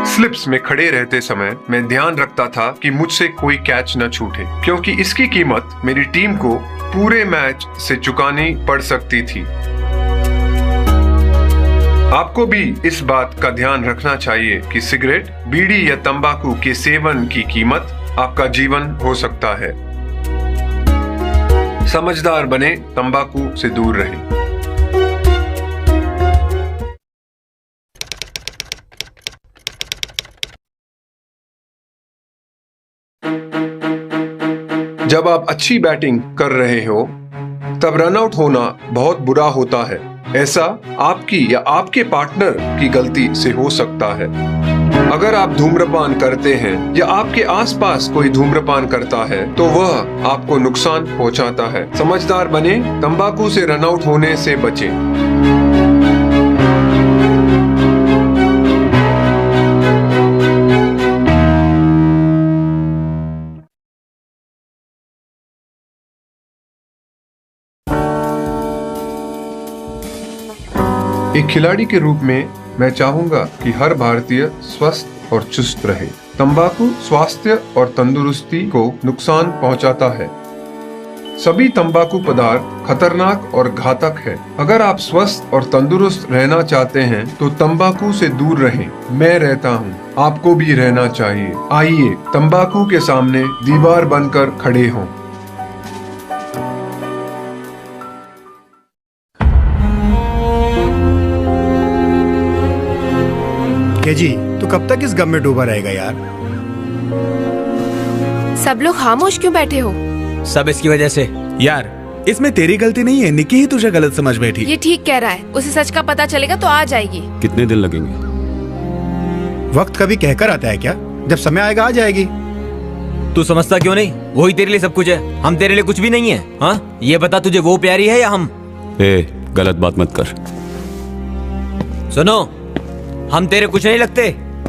स्लिप्स में खड़े रहते समय मैं ध्यान रखता था कि मुझसे कोई कैच न छूटे, क्योंकि इसकी कीमत मेरी टीम को पूरे मैच से चुकानी पड़ सकती थी। आपको भी इस बात का ध्यान रखना चाहिए कि सिगरेट, बीड़ी या तंबाकू के सेवन की कीमत आपका जीवन हो सकता है। समझदार बने, तंबाकू से दूर रहें। जब आप अच्छी बैटिंग कर रहे हो तब रन आउट होना बहुत बुरा होता है। ऐसा आपकी या आपके पार्टनर की गलती से हो सकता है। अगर आप धूम्रपान करते हैं या आपके आसपास कोई धूम्रपान करता है तो वह आपको नुकसान पहुंचाता है। समझदार बने, तंबाकू से रन आउट होने से बचें। एक खिलाड़ी के रूप में मैं चाहूंगा कि हर भारतीय स्वस्थ और चुस्त रहे। तंबाकू स्वास्थ्य और तंदुरुस्ती को नुकसान पहुंचाता है। सभी तंबाकू पदार्थ खतरनाक और घातक है। अगर आप स्वस्थ और तंदुरुस्त रहना चाहते हैं तो तंबाकू से दूर रहें। मैं रहता हूं, आपको भी रहना चाहिए। आइए तंबाकू के सामने दीवार बनकर खड़े हों। के जी, तू कब तक इस गम में डूबा रहेगा यार? सब लोग खामोश क्यों बैठे हो? सब इसकी वजह से। यार इसमें तेरी गलती नहीं है, निकी ही तुझे गलत समझ बैठी। ये ठीक कह रहा है, उसे सच का पता चलेगा तो आ जाएगी। कितने दिन लगेंगे? वक्त कभी कहकर आता है क्या? जब समय आएगा आ जाएगी। तू समझता क्यों नहीं? वही तेरे लिए सब कुछ है, हम तेरे लिए कुछ भी नहीं है। हाँ, ये बता तुझे वो प्यारी है या हम? गलत बात मत कर। सुनो, हम तेरे कुछ नहीं लगते,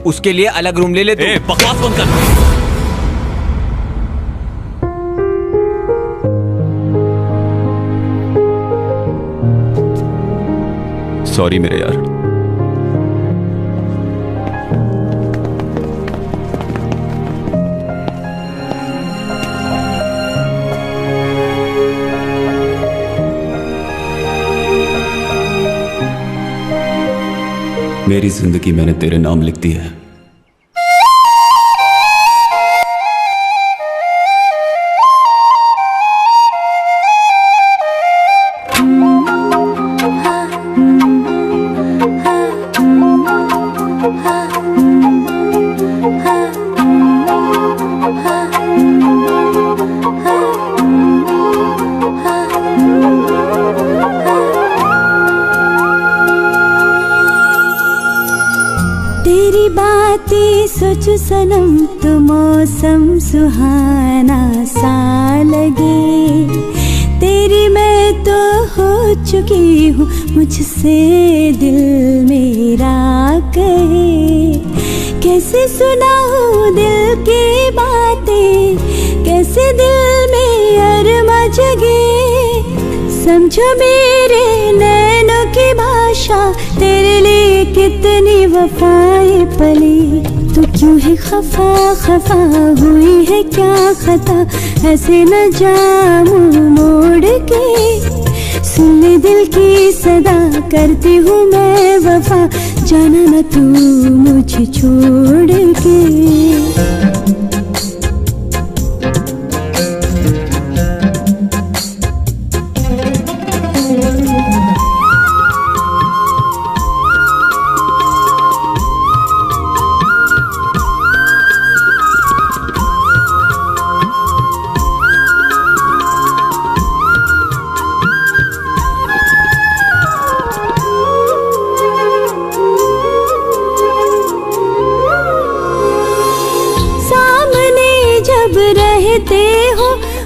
उसके लिए अलग रूम ले ले तू। बकवास बंद कर। सॉरी मेरे यार। मेरी जिंदगी मैंने तेरे नाम लिख दी है। तेरी बातें सोच सनम तो मौसम सुहाना सा लगे। तेरी मैं तो हो चुकी हूँ, मुझसे दिल मेरा कहे। कैसे सुनाऊँ दिल की बातें, कैसे दिल में अरमा जगे। समझो मेरे नैनों की भाषा, तेरे लिए कितनी वफाएं पली। तू क्यों है खफा खफा, हुई है क्या खता, ऐसे न जाऊं मोड़ के। सुन ले दिल की सदा, करती हूँ मैं वफा, जाना न तू मुझे छोड़ के।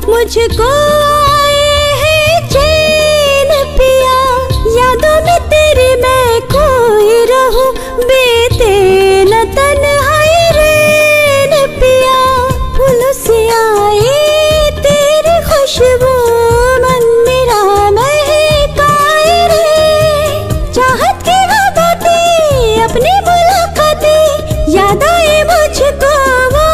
मुझको आए है चैन पिया, यादों में तेरी मैं खोई रहूं, बीते न तन्हाई रैन पिया। फूलों से आए तेरी खुशबू, मन मेरा महकाए रे। चाहत की वो बातें, अपनी मुलाकातें, याद आए मुझको वो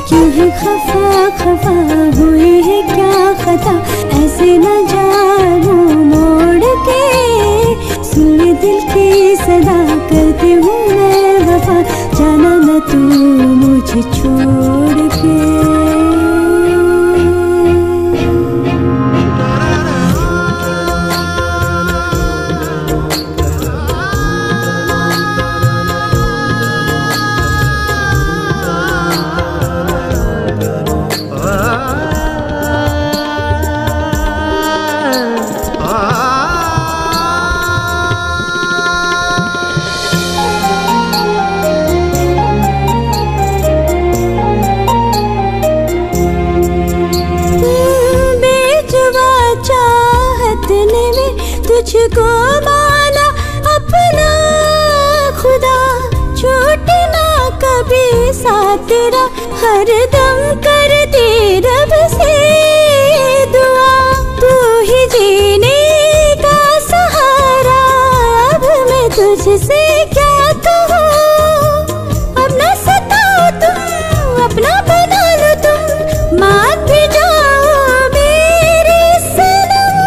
क्यों है खफा खफा, हुई है क्या खता, ऐसे न जानूं मोड़ के। सुन दिल की सदा, करती हूँ मैं वफा, जाना न तू मुझे छोड़ के। तुझको माना अपना खुदा, छूटना कभी साथ तेरा, हर दम करती रब से दुआ, तू ही जीने का सहारा, अब मैं तुझसे क्या कहूँ, अब न सताओ तुम, अपना बना लो तुम, मान भी जाओ मेरे सनम।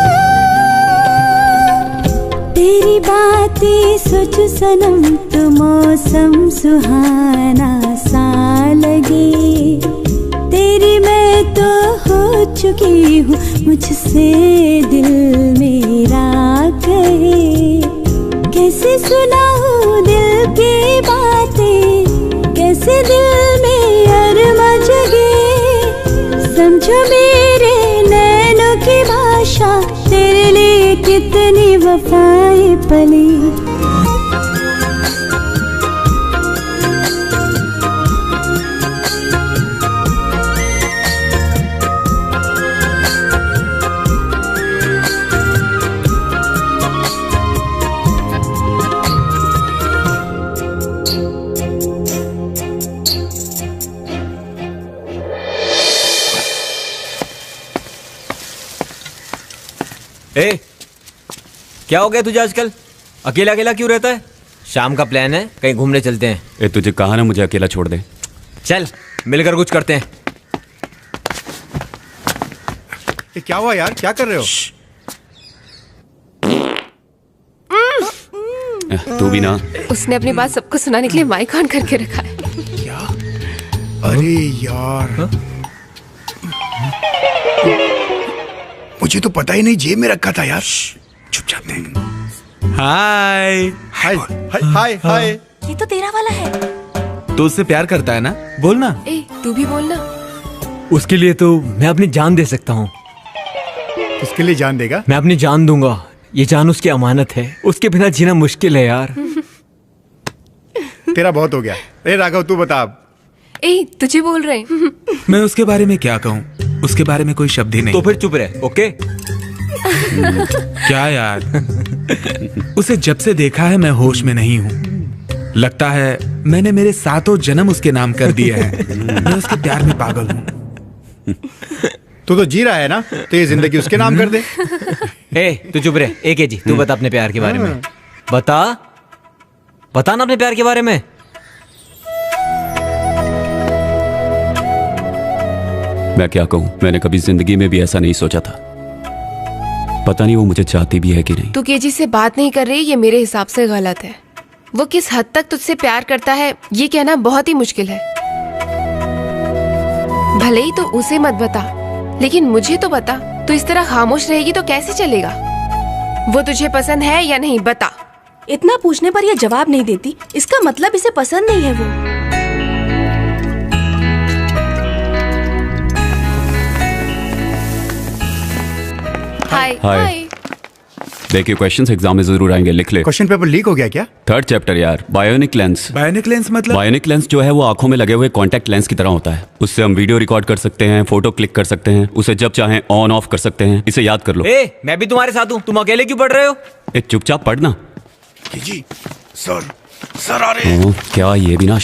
तेरी बातें सोच सनम तो मौसम सुहाना सा लगे, तेरी मैं तो हो चुकी हूँ, मुझसे दिल मेरा कहे, कैसे सुनाऊँ दिल की बातें, कैसे दिल में अरमा जगे, समझो मेरे नैनों की भाषा, तेरे लिए कितनी वफाएं पली। ए, क्या हो गया तुझे आजकल? अकेला अकेला क्यों रहता है? शाम का प्लान है, कहीं घूमने चलते हैं। ए, तुझे कहा ना मुझे अकेला छोड़ दे। चल मिलकर कुछ करते हैं। ये क्या हुआ यार, क्या कर रहे हो? तू भी ना। उसने अपनी बात सबको सुनाने के लिए माइक ऑन करके रखा है। अरे यार, मुझे तो पता ही नहीं, जेब में रखा था यार। चुपचाप दे। हाय हाय हाय हाय। ये तो तेरा वाला है। तो उससे प्यार करता है ना? बोलना। ए, तू भी बोलना। उसके लिए तो मैं अपनी जान दे सकता हूँ। उसके लिए जान देगा? मैं अपनी जान दूंगा। ये जान उसकी अमानत है, उसके बिना जीना मुश्किल है यार। तेरा बहुत हो गया। ए राघव, तू बता अब। ए, तुझे बोल रहे हैं। मैं उसके बारे में क्या कहूँ, उसके बारे में कोई शब्द ही नहीं। तो फिर चुप रहे, ओके? क्या यार, उसे जब से देखा है मैं होश में नहीं हूँ। लगता है मैंने मेरे 7 जन्म उसके नाम कर दिए हैं। मैं उसके प्यार में पागल हूँ। तू तो जी रहा है ना, तो ये जिंदगी उसके नाम कर दे। ए, तू चुप रहे। एक है जी, तू बता अपने प्यार के बारे में। बता ना अपने प्यार के बारे में। मैं क्या कहूँ, मैंने कभी जिंदगी में भी ऐसा नहीं सोचा था। पता नहीं वो मुझे चाहती भी है कि नहीं। तू केजी से बात नहीं कर रही, ये मेरे हिसाब से गलत है। वो किस हद तक तुझसे प्यार करता है ये कहना बहुत ही मुश्किल है। भले ही तो उसे मत बता, लेकिन मुझे तो बता। तू इस तरह खामोश रहेगी तो कैसे चलेगा? वो तुझे पसंद है या नहीं, बता। इतना पूछने पर यह जवाब नहीं देती, इसका मतलब इसे पसंद नहीं है वो। हाय हाय। देखिए क्वेश्चंस एग्जाम में जरूर आएंगे, लिख ले। क्वेश्चन पेपर लीक हो गया क्या? 3rd चैप्टर यार, बायोनिक लेंस। बायोनिक लेंस मतलब? बायोनिक लेंस जो है वो आंखों में लगे हुए कॉन्टैक्ट लेंस की तरह होता है। उससे हम वीडियो रिकॉर्ड कर सकते हैं, फोटो क्लिक कर सकते हैं, उसे जब चाहें ऑन ऑफ कर सकते हैं। इसे याद कर लो। ए, मैं भी तुम्हारे साथ हूँ, तुम अकेले क्यों पढ़ रहे हो? ए, चुपचाप पढ़ना। जी सर आ रहे हैं। क्या ये भी ना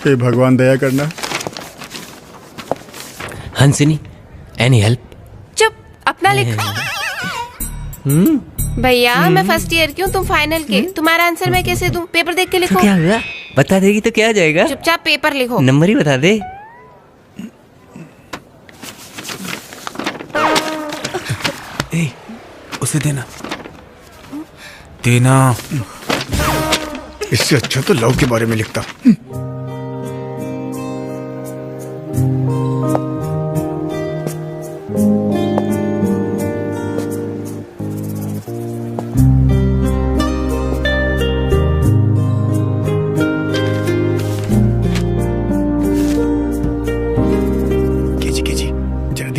हे भगवान दया करना। हंसिनी, एनी हेल्प? चुप, अपना लिख। भैया मैं फर्स्ट ईयर की हूँ, तुम फाइनल के। तुम्हारा आंसर मैं कैसे दूं? पेपर देख के लिखो। तो क्या हुआ? बता देगी तो क्या आ जाएगा? चुपचाप पेपर लिखो। नंबर ही बता दे। ए, उसे देना। देना। इससे अच्छा तो लव के बारे में लिखता।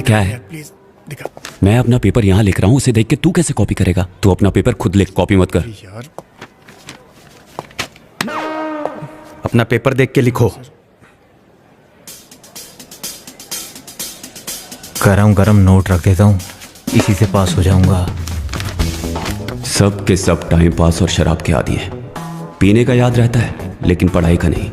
क्या है? मैं अपना पेपर यहाँ लिख रहा हूँ, उसे देख के तू कैसे कॉपी करेगा? तू अपना पेपर खुद लिख, कॉपी मत कर। यार अपना पेपर देख के लिखो। गरम गरम नोट रख देता हूँ, इसी से पास हो जाऊंगा। सब के सब टाइम पास और शराब के आदी हैं। पीने का याद रहता है लेकिन पढ़ाई का नहीं।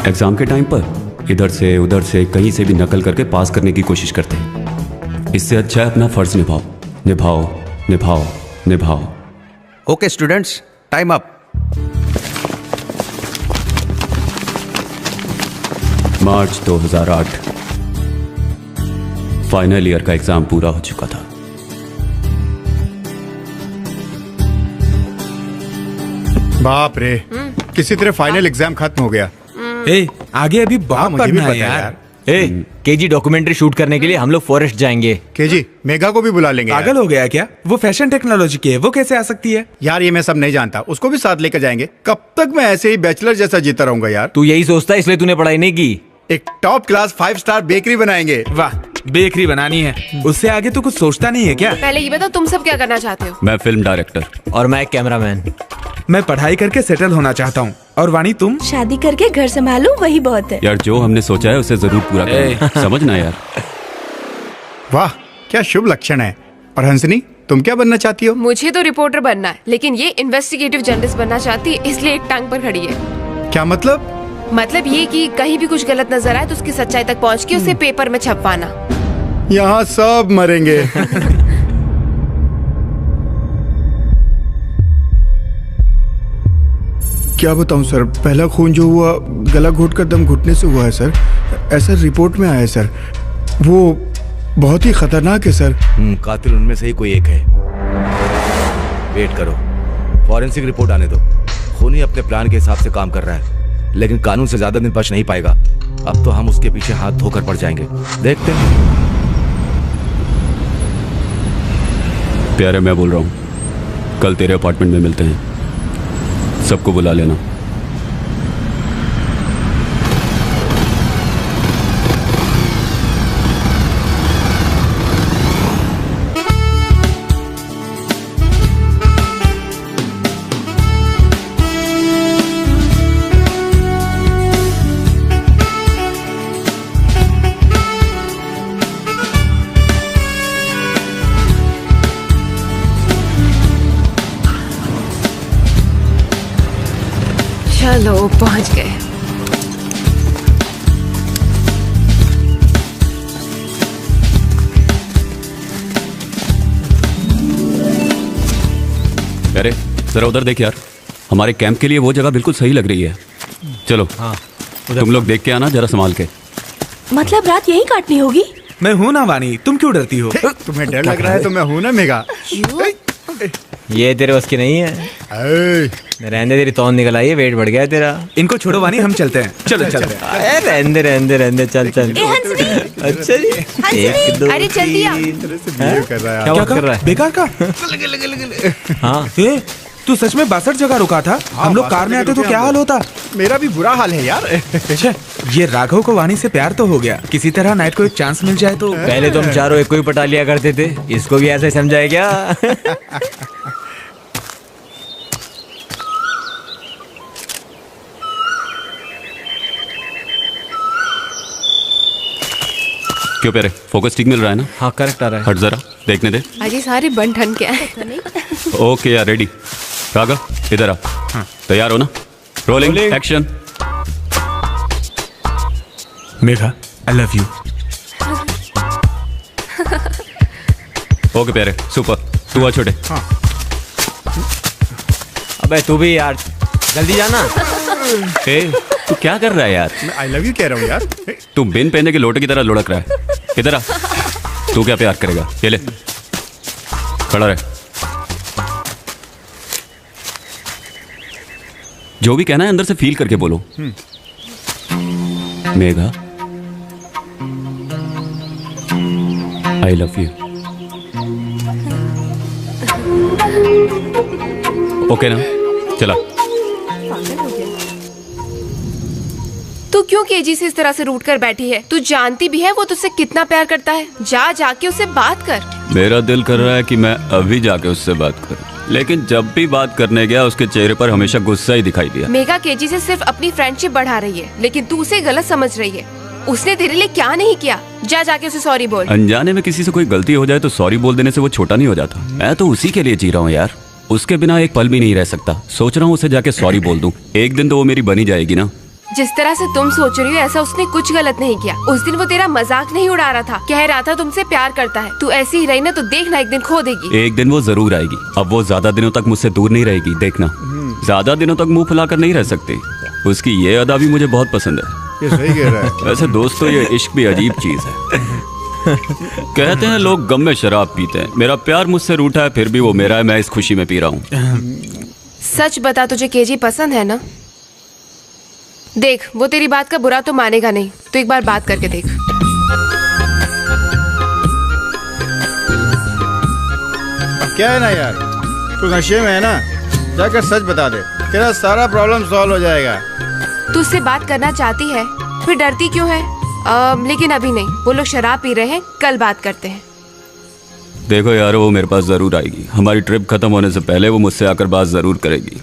एग्जाम के टाइम पर इधर से उधर से कहीं से भी नकल करके पास करने की कोशिश करते हैं। इससे अच्छा है अपना फर्ज निभाओ, निभाओ, निभाओ, निभाओ। Okay students, time up. March 2008 final year का एग्जाम पूरा हो चुका था। बाप रे, किसी तरह फाइनल एग्जाम खत्म हो गया। ए, आगे अभी बहुत पढ़ना है यार। ए, केजी डॉक्यूमेंट्री शूट करने के लिए हम लोग फॉरेस्ट जाएंगे। केजी, मेघा को भी बुला लेंगे। पागल हो गया क्या? वो फैशन टेक्नोलॉजी की है, वो कैसे आ सकती है? यार ये मैं सब नहीं जानता, उसको भी साथ लेकर जाएंगे। कब तक मैं ऐसे ही बैचलर जैसा जीता रहूंगा यार? तू यही सोचता है इसलिए तूने पढ़ाई नहीं की। एक टॉप क्लास 5 स्टार बेकरी बनाएंगे। वाह, बेकरी बनानी है, उससे आगे तो कुछ सोचता नहीं है क्या? पहले ये बताओ तुम सब क्या करना चाहते हो? मैं फिल्म डायरेक्टर। और मैं कैमरामैन। मैं पढ़ाई करके सेटल होना चाहता हूँ। और वाणी तुम? शादी करके घर संभालूं, वही बहुत है। यार जो हमने सोचा है उसे जरूर पूरा करना, समझना यार। वाह, क्या शुभ लक्षण है। और हंसनी, तुम क्या बनना चाहती हो? मुझे तो रिपोर्टर बनना है, लेकिन ये इन्वेस्टिगेटिव जर्नलिस्ट बनना चाहती है, इसलिए एक टांग पर खड़ी है। क्या मतलब? मतलब ये कि कहीं भी कुछ गलत नजर आए तो उसकी सच्चाई तक पहुंच के उसे पेपर में छपवाना। यहाँ सब मरेंगे। क्या बताऊं सर, पहला खून जो हुआ गला घोट कर दम घुटने से हुआ है सर। ऐसा रिपोर्ट में आया है सर। वो बहुत ही खतरनाक है सर। कातिल उनमें से ही कोई एक है। वेट करो, फॉरेंसिक रिपोर्ट आने दो। खूनी अपने प्लान के हिसाब से काम कर रहा है, लेकिन कानून से ज्यादा दिन बच नहीं पाएगा। अब तो हम उसके पीछे हाथ धोकर पड़ जाएंगे। देखते हैं। प्यारे, मैं बोल रहा हूँ, कल तेरे अपार्टमेंट में मिलते हैं। सबको बुला लेना। चलो पहुंच गए। अरे जरा उधर देख यार, हमारे कैंप के लिए वो जगह बिल्कुल सही लग रही है। चलो हाँ, तुम लोग देख के आना जरा संभाल के। मतलब रात यही काटनी होगी? मैं हूँ ना वाणी, तुम क्यों डरती हो? तुम्हें डर लग रहा है तो मैं हूँ ना मेघा। ये तेरे बस की नहीं है। रहने तेरी तौन निकल आई है, वेट बढ़ गया है तेरा। इनको छोड़ो वाणी, हम चलते हैं। चलो चलो। रहने रहने चल चल। अच्छा जी, एक दो। अरे जल्दी आ। क्या कर रहा है? बेकार का? हाँ, तू सच में 62 जगह रुका था? हम लोग कार में आते तो क्या हाल होता? मेरा भी बुरा हाल है यार। ये राघव को वाणी से प्यार तो हो गया, किसी तरह नाइट को एक चांस मिल जाए तो। पहले तुम चारों एक को ही पटा लिया करते थे, इसको भी ऐसे समझाए क्या? क्यों प्यारे, फोकस ठीक मिल रहा है ना? हाँ करेक्ट आ रहा है। हट जरा देखने दे। अजी सारे बन ठन के आए। ओके यार, रेडी। राघव इधर आ। तैयार हो ना? Rolling action. Megha, I love you. Okay प्यारे, सुपर। तू आ छोटे। अबे तू भी यार, जल्दी जाना। तू क्या कर रहा है यार? मैं आई लव यू कह रहा हूँ यार। तू बिन पहने के लोटे की तरह लुढ़क रहा है। इधर आ। तू क्या प्यार करेगा? ये ले, खड़ा रहे। जो भी कहना है अंदर से फील करके बोलो। Megha, I love you. Okay ना? चला। तू क्यों केजी से इस तरह से रूठ कर बैठी है? तू जानती भी है वो तुझसे कितना प्यार करता है। जाके उससे बात कर। मेरा दिल कर रहा है कि मैं अभी जाके उससे बात करूं, लेकिन जब भी बात करने गया उसके चेहरे पर हमेशा गुस्सा ही दिखाई दिया। मेघा केजी से सिर्फ अपनी फ्रेंडशिप बढ़ा रही है, लेकिन तू उसे गलत समझ रही है। उसने तेरे लिए क्या नहीं किया? जाके उसे सॉरी बोल। अनजाने में किसी से कोई गलती हो जाए तो सॉरी बोल देने से वो छोटा नहीं हो जाता। मैं तो उसी के लिए जी रहा हूँ यार, उसके बिना एक पल भी नहीं रह सकता। सोच रहा हूँ उसे जाके सॉरी बोल दूं, एक दिन तो वो मेरी बनी जाएगी ना। जिस तरह से तुम सोच रही हो ऐसा उसने कुछ गलत नहीं किया। उस दिन वो तेरा मजाक नहीं उड़ा रहा था, कह रहा था तुमसे प्यार करता है। तू ऐसी ही रही ना तो देखना एक दिन खो देगी। एक दिन वो जरूर आएगी। अब वो ज्यादा दिनों तक मुझसे दूर नहीं रहेगी, देखना। ज्यादा दिनों तक मुंह फुलाकर नहीं रह सकती। उसकी ये अदा भी मुझे बहुत पसंद है। ये सही कह रहा है। वैसे दोस्तों ये इश्क भी अजीब चीज है। कहते हैं लोग गम में शराब पीते हैं। मेरा प्यार मुझसे रूठा है फिर भी वो मेरा है, मैं इस खुशी में पी रहा हूँ। सच बता, तुझे केजी पसंद है ना? देख वो तेरी बात का बुरा तो मानेगा नहीं, तो एक बार बात करके देख। क्या है ना यार, तू नशे में है ना, जाकर सच बता दे, तेरा सारा प्रॉब्लम सॉल्व हो जाएगा। तू उससे बात करना चाहती है फिर डरती क्यों है? लेकिन अभी नहीं, वो लोग शराब पी रहे हैं, कल बात करते हैं। देखो यार वो मेरे पास जरूर आएगी। हमारी ट्रिप खत्म होने से पहले वो मुझसे आकर बात जरूर करेगी।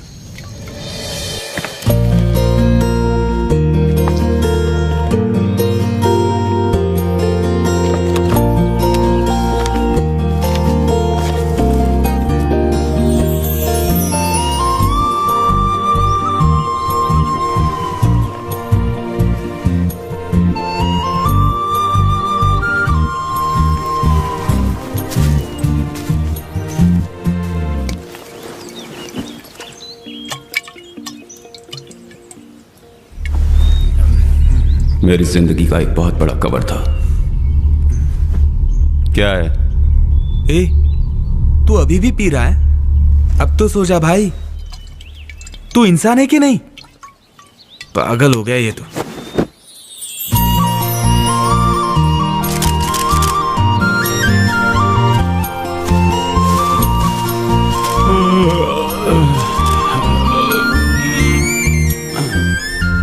मेरी जिंदगी का एक बहुत बड़ा कवर था। क्या है? ए, तू अभी भी पी रहा है? अब तो सो जा भाई। तू इंसान है कि नहीं? पागल हो गया ये तो।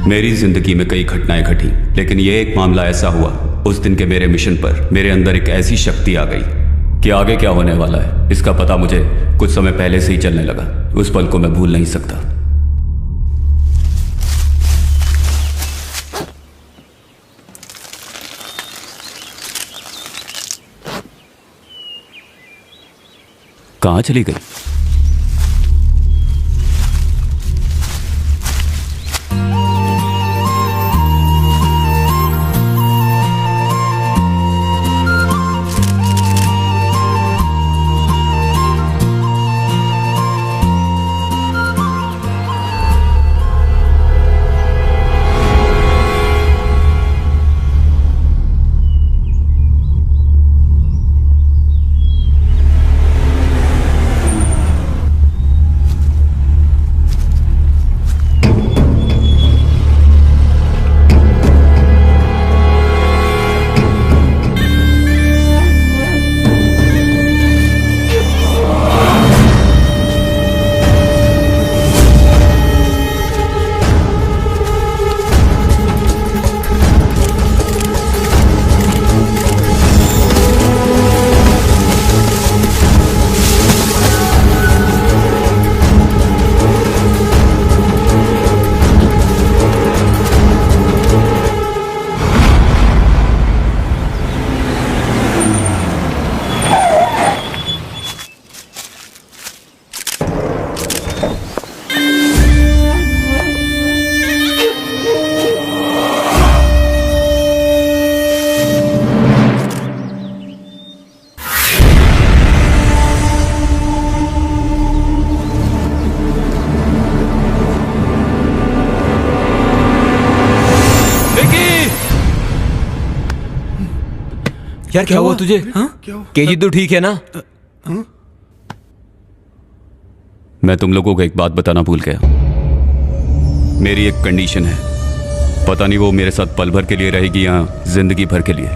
मेरी जिंदगी में कई घटनाएं घटी, लेकिन यह एक मामला ऐसा हुआ। उस दिन के मेरे मिशन पर मेरे अंदर एक ऐसी शक्ति आ गई कि आगे क्या होने वाला है इसका पता मुझे कुछ समय पहले से ही चलने लगा। उस पल को मैं भूल नहीं सकता। कहां चली गई? यार क्या हुआ तुझे? केजी तो ठीक है ना? मैं तुम लोगों को एक बात बताना भूल गया। मेरी एक कंडीशन है, पता नहीं वो मेरे साथ पल भर के लिए रहेगी या जिंदगी भर के लिए।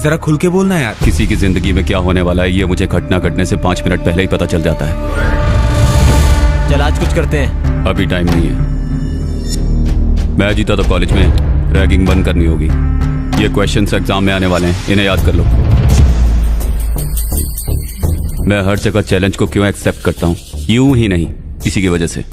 जरा खुल के बोलना यार। किसी की जिंदगी में क्या होने वाला है ये मुझे घटना घटने से 5 मिनट पहले ही पता चल जाता है। चल आज कुछ करते हैं। अभी टाइम नहीं है। मैं जीता तो कॉलेज में रैगिंग बंद करनी होगी। ये क्वेश्चंस एग्जाम में आने वाले हैं, इन्हें याद कर लो। मैं हर जगह चैलेंज को क्यों एक्सेप्ट करता हूँ? यूं ही नहीं, इसी की वजह से।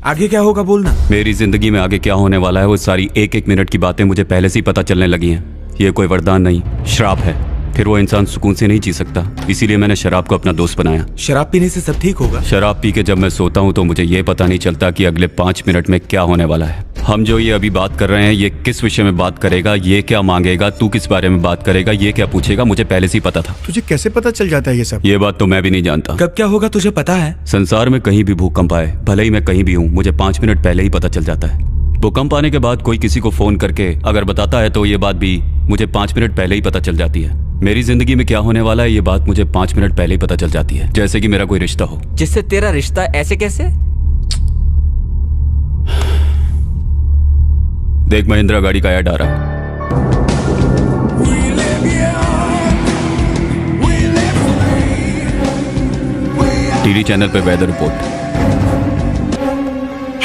आगे क्या होगा बोलना। मेरी जिंदगी में आगे क्या होने वाला है वो सारी एक एक मिनट की बातें मुझे पहले से ही पता चलने लगी हैं। ये कोई वरदान नहीं, श्राप है। फिर वो इंसान सुकून से नहीं जी सकता, इसीलिए मैंने शराब को अपना दोस्त बनाया। शराब पीने से सब ठीक होगा? शराब पी के जब मैं सोता हूँ तो मुझे ये पता नहीं चलता कि अगले 5 मिनट में क्या होने वाला है। हम जो ये अभी बात कर रहे हैं, ये किस विषय में बात करेगा, ये क्या मांगेगा, तू किस बारे में बात करेगा, ये क्या पूछेगा, मुझे पहले से ही पता था। तुझे कैसे पता चल जाता है ये सब? ये बात तो मैं भी नहीं जानता। कब क्या होगा तुझे पता है? संसार में कहीं भी भूकंप आए, भले ही मैं कहीं भी हूँ, मुझे 5 मिनट पहले ही पता चल जाता है। भूकंप आने के बाद कोई किसी को फोन करके अगर बताता है तो ये बात भी मुझे 5 मिनट पहले ही पता चल जाती है। मेरी जिंदगी में क्या होने वाला है ये बात मुझे 5 मिनट पहले ही पता चल जाती है, जैसे कि मेरा कोई रिश्ता हो। जिससे तेरा रिश्ता ऐसे कैसे? देख, महिंद्रा गाड़ी का ऐड आ रहा है। टीवी चैनल पे weather report.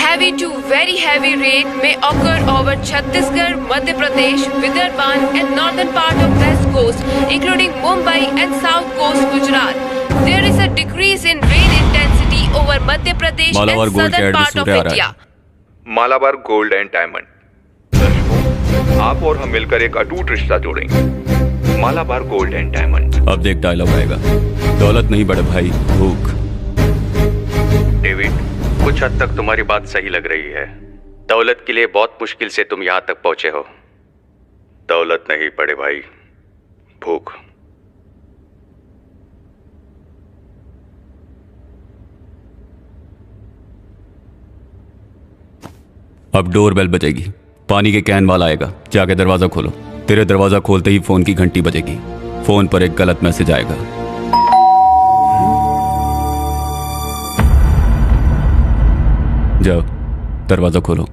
Heavy to very heavy rain may occur over Chhattisgarh, Madhya Pradesh, Vidarbhan and northern part of West Coast, including Mumbai and South Coast, Gujarat. There is a decrease in rain intensity over Madhya Pradesh and southern part of India. Malabar gold and diamond. दर्शकों, आप और हम मिलकर एक अटूट रिश्ता जोड़ेंगे। Malabar gold and diamond. अब देख डायलॉग आएगा। दौलत नहीं बड़े भाई, भूख। डेविड, कुछ हद तक तुम्हारी बात सही लग रही है। दौलत के लिए बहुत मुश्किल से तुम यहां तक पहुंचे हो। दौलत नहीं बड़े भाई, भूख। अब डोर बेल बजेगी, पानी के कैन वाला आएगा, जाके दरवाजा खोलो। तेरे दरवाजा खोलते ही फोन की घंटी बजेगी। फोन पर एक गलत मैसेज आएगा। जाओ, दरवाजा खोलो।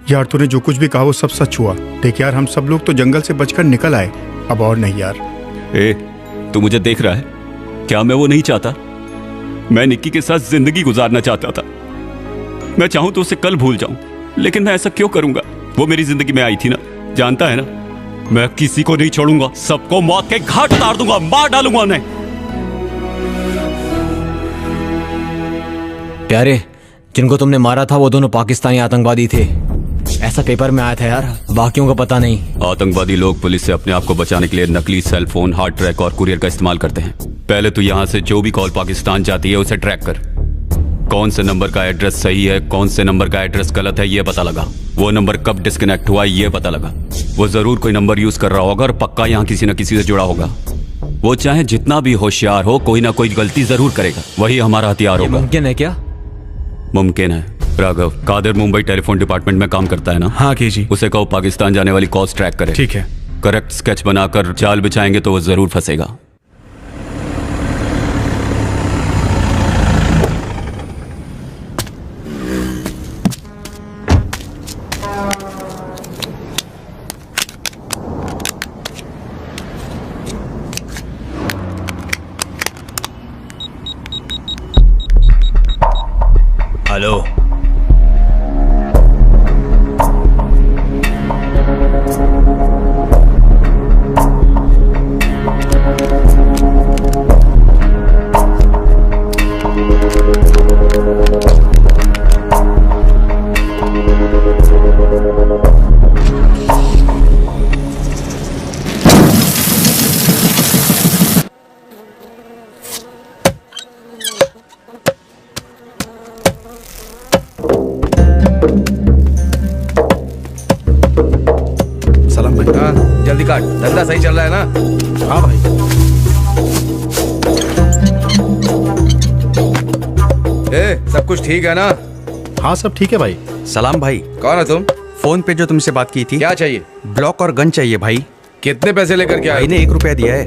यार तूने जो कुछ भी कहा वो सब सच हुआ। देख यार, हम सब लोग तो जंगल से बचकर निकल आए, अब और नहीं यार। तू मुझे देख रहा है? क्या मैं वो नहीं चाहता? मैं निक्की के साथ जिंदगी गुजारना चाहता था। मैं चाहूं तो उसे कल भूल जाऊं, लेकिन मैं ऐसा क्यों करूंगा? वो मेरी जिंदगी में आई थी ना, जानता है ना? मैं किसी को नहीं छोड़ूंगा, सबको मौत के घाट उतार दूंगा, मार डालूंगा उन्हें। प्यारे, जिनको तुमने मारा था वो दोनों पाकिस्तानी आतंकवादी थे, ऐसा पेपर में आया था यार, बाकियों को पता नहीं। आतंकवादी लोग पुलिस से अपने आप को बचाने के लिए नकली सेल फोन, हार्ड ट्रैक और कुरियर का इस्तेमाल करते हैं। पहले तो यहाँ से जो भी कॉल पाकिस्तान जाती है उसे ट्रैक कर। कौन से नंबर का एड्रेस सही है, कौन से नंबर का एड्रेस गलत है, ये पता लगा। वो नंबर कब डिस्कनेक्ट हुआ ये पता लगा। वो जरूर कोई नंबर यूज कर रहा होगा और पक्का यहाँ किसी न किसी से जुड़ा होगा। वो चाहे जितना भी होशियार हो, कोई ना कोई गलती जरूर करेगा। वही हमारा हथियार होगा। मुमकिन है क्या? मुमकिन है। राघव, कादिर मुंबई टेलीफोन डिपार्टमेंट में काम करता है ना? हाँ की जी। उसे कहो पाकिस्तान जाने वाली कॉल्स ट्रैक करे। ठीक है। करेक्ट स्केच बनाकर जाल बिछाएंगे तो वो जरूर फंसेगा। हेलो, जल्दी काट, धंधा सही चल रहा है ना? हाँ भाई। सब कुछ ठीक है ना? हाँ सब ठीक है भाई। सलाम भाई। कौन है तुम? फोन पे जो तुमसे बात की थी। क्या चाहिए? ब्लॉक और गन चाहिए भाई। कितने पैसे लेकर के आए? भाई ने 1 रुपया दिया है।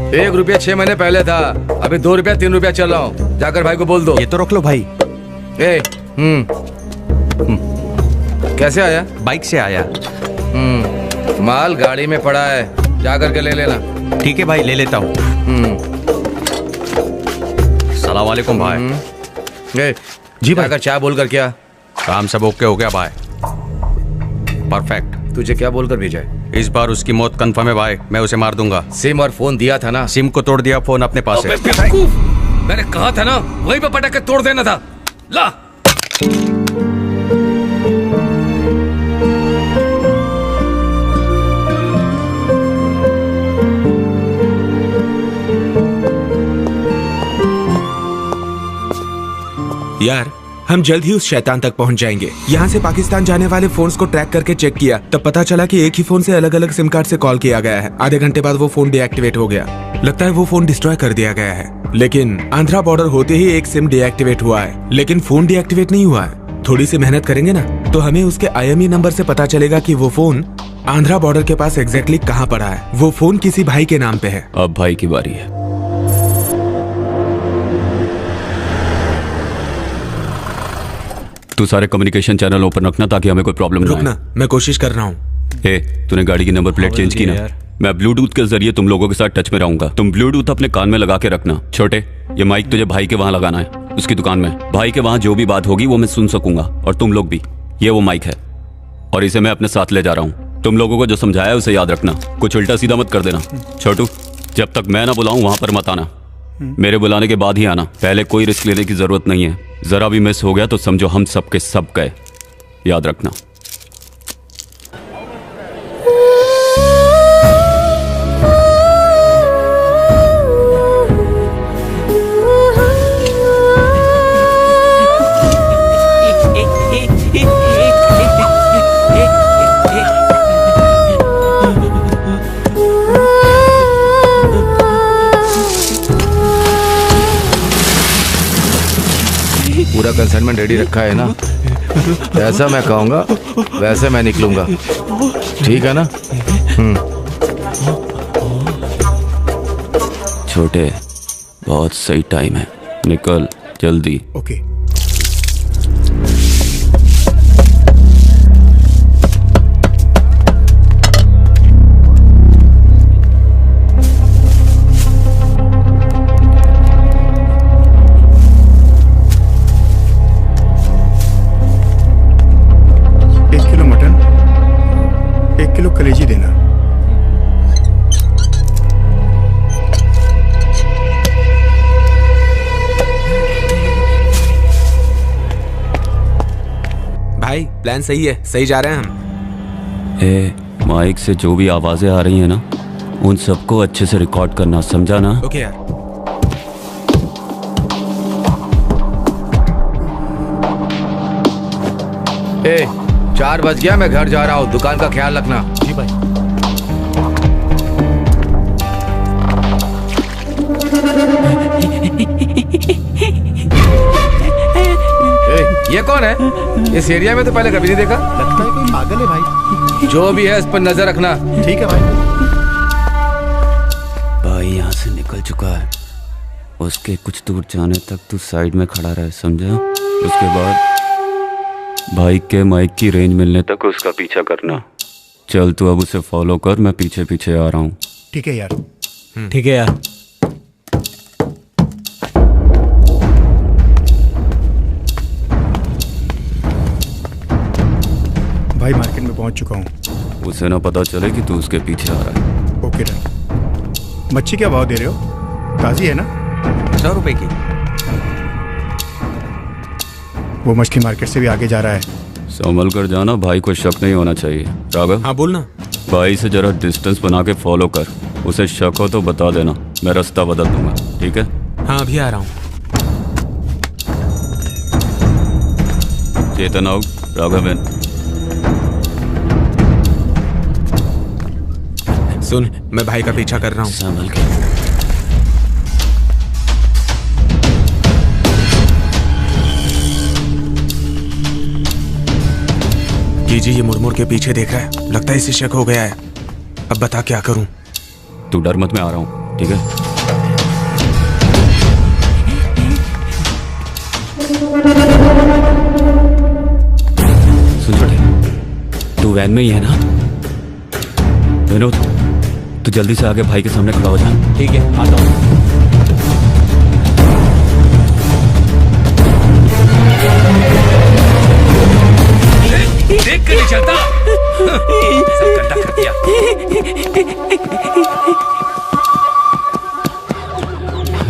1 रुपया 6 महीने पहले था, अभी 2 रुपया 3 रुपया चल रहा हूँ। जाकर भाई को बोल दो। ये तो रोक लो भाई। कैसे आया? बाइक से आया। माल गाड़ी में पड़ा है, जाकर के ले लेना। ठीक है भाई, ले लेता हूँ। सलाम वालेकुम भाई। जी भाई। जाकर चाय बोलकर क्या? काम सब ओके हो गया भाई, परफेक्ट। तुझे क्या बोलकर भेजा है? इस बार उसकी मौत कंफर्म है भाई, मैं उसे मार दूंगा। सिम और फोन दिया था ना? सिम को तोड़ दिया, फोन अपने पास है। मैंने कहा था ना, वहीं पे पटक के तोड़ देना था। ला। यार हम जल्द ही उस शैतान तक पहुंच जाएंगे। यहाँ से पाकिस्तान जाने वाले फोन्स को ट्रैक करके चेक किया, तब पता चला कि एक ही फोन से अलग अलग सिम कार्ड से कॉल किया गया है। आधे घंटे बाद वो फोन डीएक्टिवेट हो गया। लगता है वो फोन डिस्ट्रॉय कर दिया गया है। लेकिन आंध्रा बॉर्डर होते ही एक सिम डीएक्टिवेट हुआ है, लेकिन फोन डीएक्टिवेट नहीं हुआ है। थोड़ी सी मेहनत करेंगे ना तो हमें उसके IME नंबर से पता चलेगा कि वो फोन आंध्रा बॉर्डर के पास एग्जैक्टली कहाँ पड़ा है। वो फोन किसी भाई के नाम पे है। अब भाई की बारी है। तू सारे कम्युनिकेशन चैनल ओपन रखना ताकि हमें कोई प्रॉब्लम ना रुकना, मैं कोशिश कर रहा हूँ। तूने गाड़ी की नंबर प्लेट चेंज की ना? मैं ब्लूटूथ के जरिए तुम लोगों के साथ टच में रहूंगा। तुम ब्लूटूथ अपने कान में लगा के रखना। छोटे, ये माइक तुझे भाई के वहां लगाना है, उसकी दुकान में। भाई के वहां जो भी बात होगी वो मैं सुन सकूंगा, और तुम लोग भी। ये वो माइक है और इसे मैं अपने साथ ले जा रहा हूँ। तुम लोगों को जो समझाया है उसे याद रखना, कुछ उल्टा सीधा मत कर देना। छोटू, जब तक मैं ना बुलाऊं वहां पर मत आना, मेरे बुलाने के बाद ही आना। पहले कोई रिस्क लेने की जरूरत नहीं है। जरा भी मिस हो गया तो समझो हम सबके सब गए, याद रखना। पूरा कंसाइनमेंट रेडी रखा है ना? जैसा मैं कहूँगा वैसे मैं निकलूंगा, ठीक है ना? छोटे, बहुत सही टाइम है, निकल जल्दी। ओके। कलेजी देना। भाई प्लान सही है, सही जा रहे हैं हम। माइक से जो भी आवाजें आ रही है ना, उन सबको अच्छे से रिकॉर्ड करना, समझा ना? ओके यार। 4 बज गया, मैं घर जा रहा हूँ। दुकान का ख्याल रखना। जी भाई। ये कौन है? इस एरिया में तो पहले कभी नहीं देखा। लगता है कोई पागल है भाई। जो भी है इस पर नजर रखना। ठीक है भाई। भाई यहाँ से निकल चुका है, उसके कुछ दूर जाने तक तू साइड में खड़ा रहे, समझा? उसके बाद भाई के माइक की रेंज मिलने तक उसका पीछा करना। चल तू अब उसे फॉलो कर, मैं पीछे पीछे आ रहा हूँ। ठीक है यार। ठीक है यार। भाई मार्केट में पहुंच चुका हूँ। उसे ना पता चले कि तू उसके पीछे आ रहा है। Okay done. मच्छी क्या भाव दे रहे हो? ताजी है ना? 100 रुपए की। वो मछली मार्केट से भी आगे जा रहा है। संभल कर जाना, भाई को शक नहीं होना चाहिए। राघव, हाँ बोलना। भाई से जरा डिस्टेंस बना के फॉलो कर, उसे शक हो तो बता देना, मैं रास्ता बदल दूंगा, ठीक है? हाँ अभी आ रहा हूँ। चेतन आउट, राघवन। सुन, मैं भाई का पीछा कर रहा हूँ। संभल के। जी ये मुड़ के पीछे देख रहा है, लगता है इसे शक हो गया है। अब बता क्या करूं? तू डर मत, मैं आ रहा हूं। ठीक है? सुन छोटे, तू वैन में ही है ना? विनोद, तू जल्दी से आगे भाई के सामने खड़ा हो जा। ठीक है, आता हूँ। देख कर नहीं चलता, सब गड्ढा कर दिया।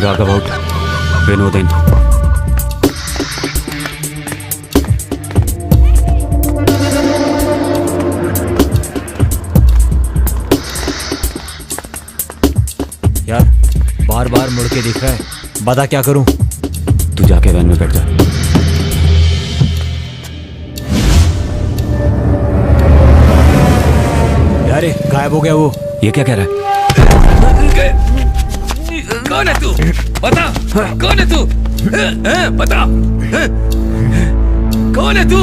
राघव आउट, विनोद इन। यार बार बार मुड़ के दिख रहा है, बता क्या करूं? तू जाके वैन में बैठ जा। अरे गायब हो गया वो। ये क्या कह रहा है? कौन है तू? बता, कौन है तू? बता, कौन है तू?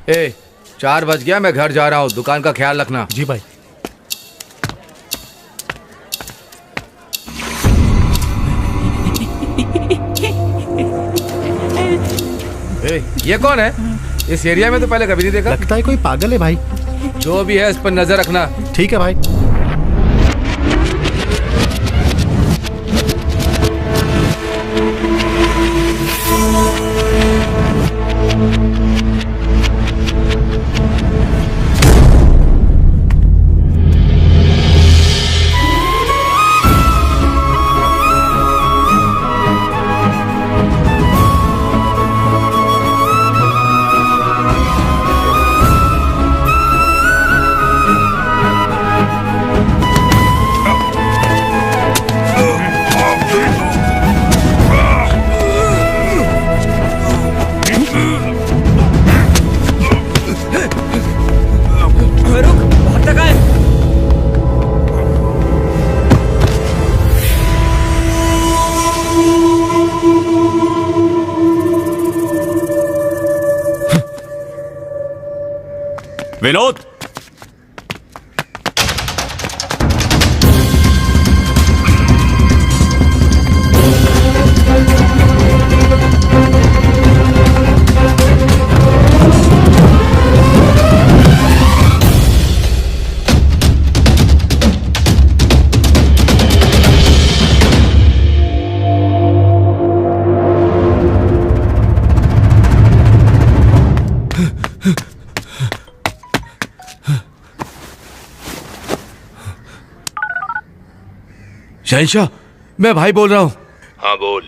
ए, 4 बज गया, मैं घर जा रहा हूँ, दुकान का ख्याल रखना। जी भाई। ए, ये कौन है? इस एरिया में तो पहले कभी नहीं देखा। लगता है कोई पागल है भाई। जो भी है इस पर नजर रखना। ठीक है भाई। विनोद, शहंशाह, मैं भाई बोल रहा हूँ। हाँ बोल।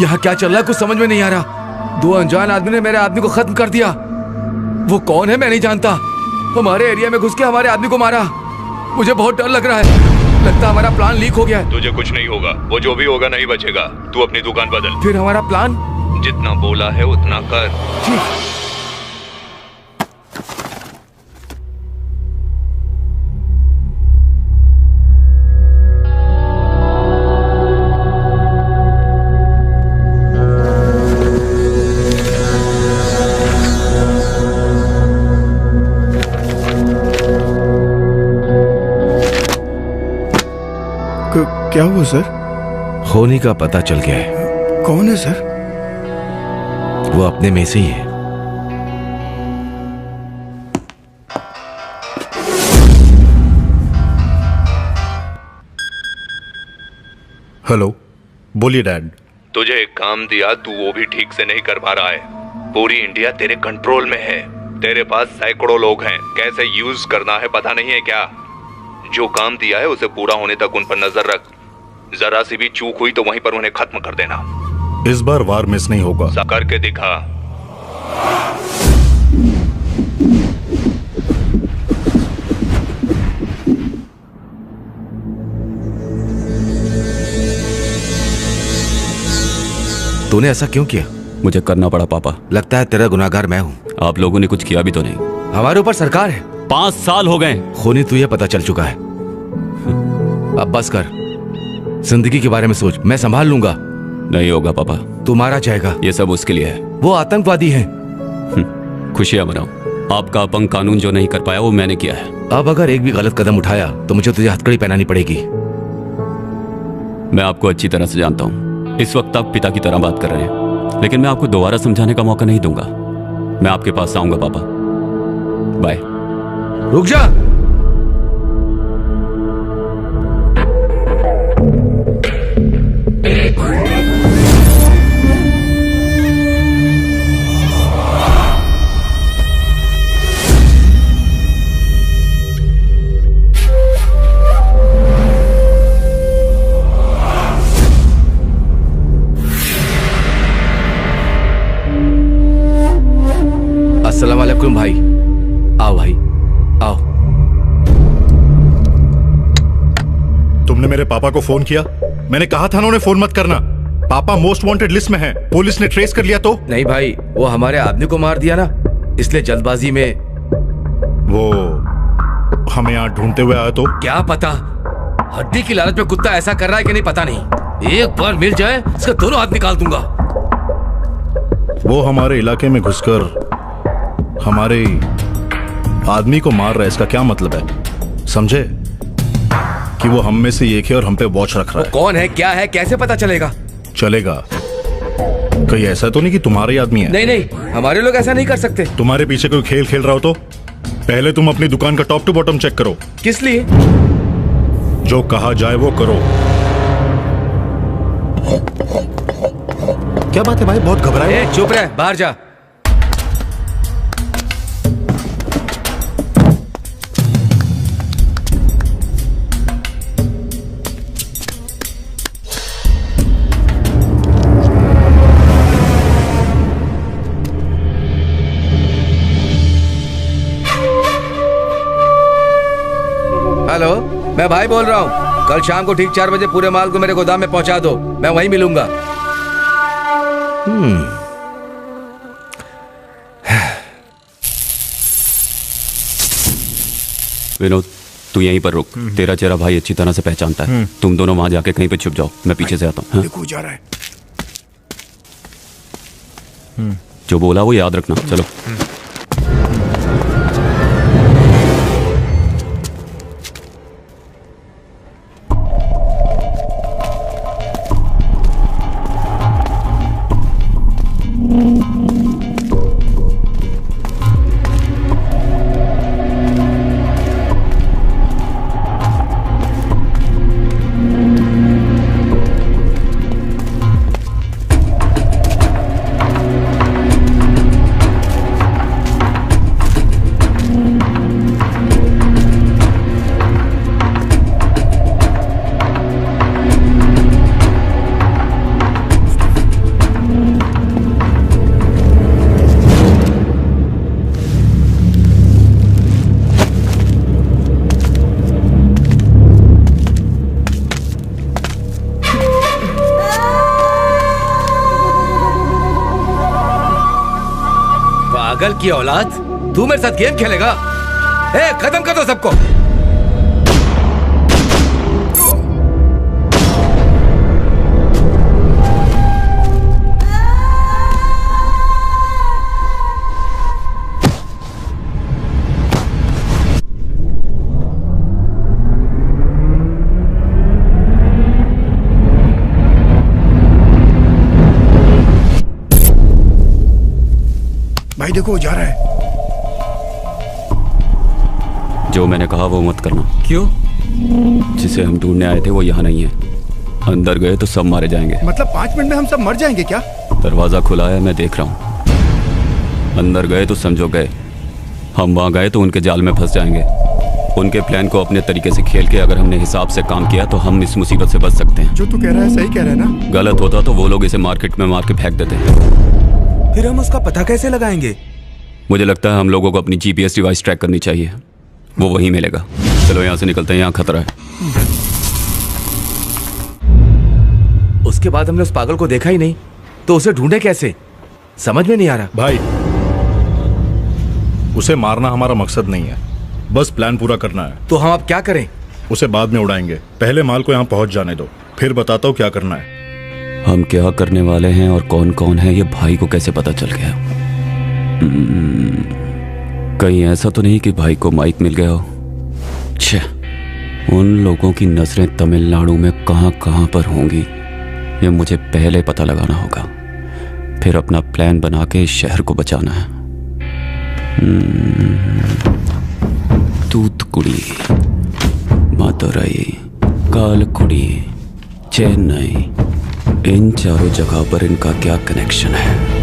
यहाँ क्या चल रहा है कुछ समझ में नहीं आ रहा। 2 अनजान आदमी ने मेरे आदमी को खत्म कर दिया। वो कौन है मैं नहीं जानता। हमारे एरिया में घुस के हमारे आदमी को मारा। मुझे बहुत डर लग रहा है। लगता है हमारा प्लान लीक हो गया है। तुझे कुछ नहीं होगा, वो जो भी होगा नहीं बचेगा। तू अपनी दुकान बदल। फिर हमारा प्लान? जितना बोला है उतना कर। ठीक। क्या हुआ सर? होनी का पता चल गया है। कौन है सर? वो अपने में से ही है। हेलो, बोलिए डैड। तुझे एक काम दिया, तू वो भी ठीक से नहीं कर पा रहा है। पूरी इंडिया तेरे कंट्रोल में है। तेरे पास सैकड़ों लोग हैं, कैसे यूज करना है पता नहीं है क्या? जो काम दिया है उसे पूरा होने तक उन पर नजर रख। जरा सी भी चूक हुई तो वहीं पर उन्हें खत्म कर देना। इस बार वार मिस नहीं होगा। करके दिखा। तूने ऐसा क्यों किया? मुझे करना पड़ा पापा। लगता है तेरा गुनाहगार मैं हूँ। आप लोगों ने कुछ किया भी तो नहीं। हमारे ऊपर सरकार है। 5 साल हो गए। खूनी तुझे पता चल चुका है। अब बस कर, जिंदगी के बारे में सोच। मैं संभाल लूंगा। नहीं होगा पापा। तू मारा जाएगा। ये सब उसके लिए है। वो आतंकवादी है। खुशियां मनाओ। आपका अपंग कानून जो नहीं कर पाया वो मैंने किया है। अब अगर एक भी गलत कदम उठाया तो मुझे तुझे हथकड़ी पहनानी पड़ेगी। मैं आपको अच्छी तरह से जानता हूँ। इस वक्त आप पिता की तरह बात कर रहे हैं, लेकिन मैं आपको दोबारा समझाने का मौका नहीं दूंगा। मैं आपके पास आऊंगा पापा। बाय। रुक जा। अस्सलाम वालेकुम भाई। आओ भाई आओ। तुमने मेरे पापा को फोन किया? मैंने कहा था ना उन्हें फोन मत करना। पापा मोस्ट वांटेड लिस्ट में हैं। पुलिस ने ट्रेस कर लिया तो? नहीं भाई, वो हमारे आदमी को मार दिया ना, इसलिए जल्दबाजी में। वो हमें यहाँ ढूंढते हुए आया तो? क्या पता, हड्डी की लालच में कुत्ता ऐसा कर रहा है कि नहीं पता नहीं। एक बार मिल जाए इसका दोनों हाथ निकाल दूंगा। वो हमारे इलाके में घुसकर हमारे आदमी को मार रहा है। इसका क्या मतलब है? समझे कि वो हम में से एक है और हम पे वॉच रख रहा है। कौन है, क्या है, कैसे पता चलेगा? चलेगा। कहीं ऐसा तो नहीं कि तुम्हारा ही आदमी है? नहीं नहीं, हमारे लोग ऐसा नहीं कर सकते। तुम्हारे पीछे कोई खेल खेल रहा हो तो पहले तुम अपनी दुकान का टॉप टू बॉटम चेक करो। किस लिए? जो कहा जाए वो करो। क्या बात है भाई, बहुत घबराए? चुप रह, बाहर जा। हेलो, मैं भाई बोल रहा हूँ। कल शाम को ठीक 4 बजे पूरे माल को मेरे गोदाम में पहुंचा दो। मैं वहीं मिलूंगा। विनोद, तू यहीं पर रुक। तेरा चेहरा भाई अच्छी तरह से पहचानता है। तुम दोनों वहां जाके कहीं पे छुप जाओ, मैं पीछे से आता हूँ। देखो जा रहा है। जो बोला वो याद रखना। चलो। पागल की औलाद, तू मेरे साथ गेम खेलेगा? ए, खत्म कर दो सबको। भाई देखो वो जा रहा है। जो मैंने कहा वो मत करना। क्यों? जिसे हम ढूंढने आए थे वो यहाँ नहीं है। अंदर गए तो सब मारे जाएंगे। मतलब 5 मिनट में हम सब मर जाएंगे क्या? दरवाजा खुला है, मैं देख रहा हूँ। अंदर गए तो समझो गए। हम वहां गए तो उनके जाल में फंस जाएंगे। उनके प्लान को अपने तरीके से खेल के अगर हमने हिसाब से काम किया तो हम इस मुसीबत से बच सकते हैं। जो तू कह रहा है सही कह रहा है ना? गलत होता तो वो लोग इसे मार्केट में मार के फेंक देते। फिर हम उसका पता कैसे लगाएंगे? मुझे लगता है हम लोगों को अपनी जीपीएस डिवाइस ट्रैक करनी चाहिए, वो वहीं मिलेगा। चलो यहाँ से निकलते हैं, यहाँ खतरा है। उसके बाद हमने उस पागल को देखा ही नहीं, तो उसे ढूंढे कैसे? समझ में नहीं आ रहा। भाई, उसे मारना हमारा मकसद नहीं है, बस प्लान पूरा करना है। तो हम अब क्या करें? उसे बाद में उड़ाएंगे, पहले माल को यहाँ पहुंच जाने दो, फिर बताता हूँ क्या करना है। हम क्या करने वाले हैं और कौन कौन है ये भाई को कैसे पता चल गया? कहीं ऐसा तो नहीं कि भाई को माइक मिल गया हो? छे, उन लोगों की नजरें तमिलनाडु में कहां कहां पर होंगी ये मुझे पहले पता लगाना होगा, फिर अपना प्लान बना के इस शहर को बचाना है। तूतुकुड़ी, मदुरई, कालकुड़ी, चेन्नई, इन चारों जगह पर इनका क्या कनेक्शन है?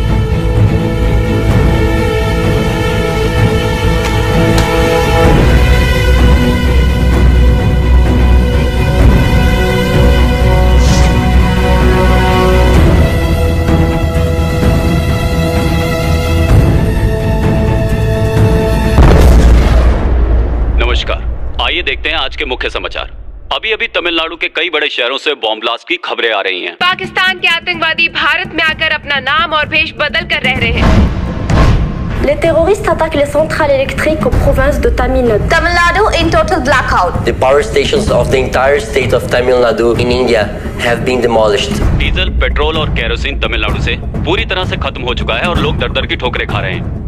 आइए देखते हैं आज के मुख्य समाचार। अभी अभी तमिलनाडु के कई बड़े शहरों से बॉम्ब ब्लास्ट की खबरें आ रही हैं। पाकिस्तान के आतंकवादी भारत में आकर अपना नाम और भेष बदल कर रह रहे हैं। Les terroristes attaquent les centrales électriques aux provinces de Tamil Nadu. Tamil Nadu in total blackout. The power stations of the entire state of Tamil Nadu in India have been demolished. Diesel, petrol और kerosene Tamil Nadu से पूरी तरह से खत्म हो चुका है और लोग दर दर की ठोकरें खा रहे हैं।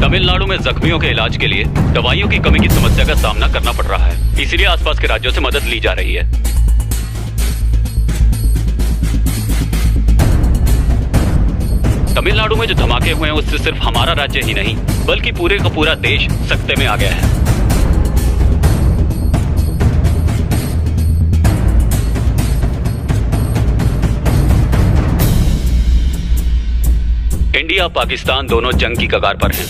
तमिलनाडु में जख्मियों के इलाज के लिए दवाइयों की कमी की समस्या का सामना करना पड़ रहा है, इसलिए आसपास के राज्यों से मदद ली जा रही है। तमिलनाडु में जो धमाके हुए हैं उससे सिर्फ हमारा राज्य ही नहीं बल्कि पूरे का पूरा देश सकते में आ गया है। इंडिया पाकिस्तान दोनों जंग की कगार पर हैं।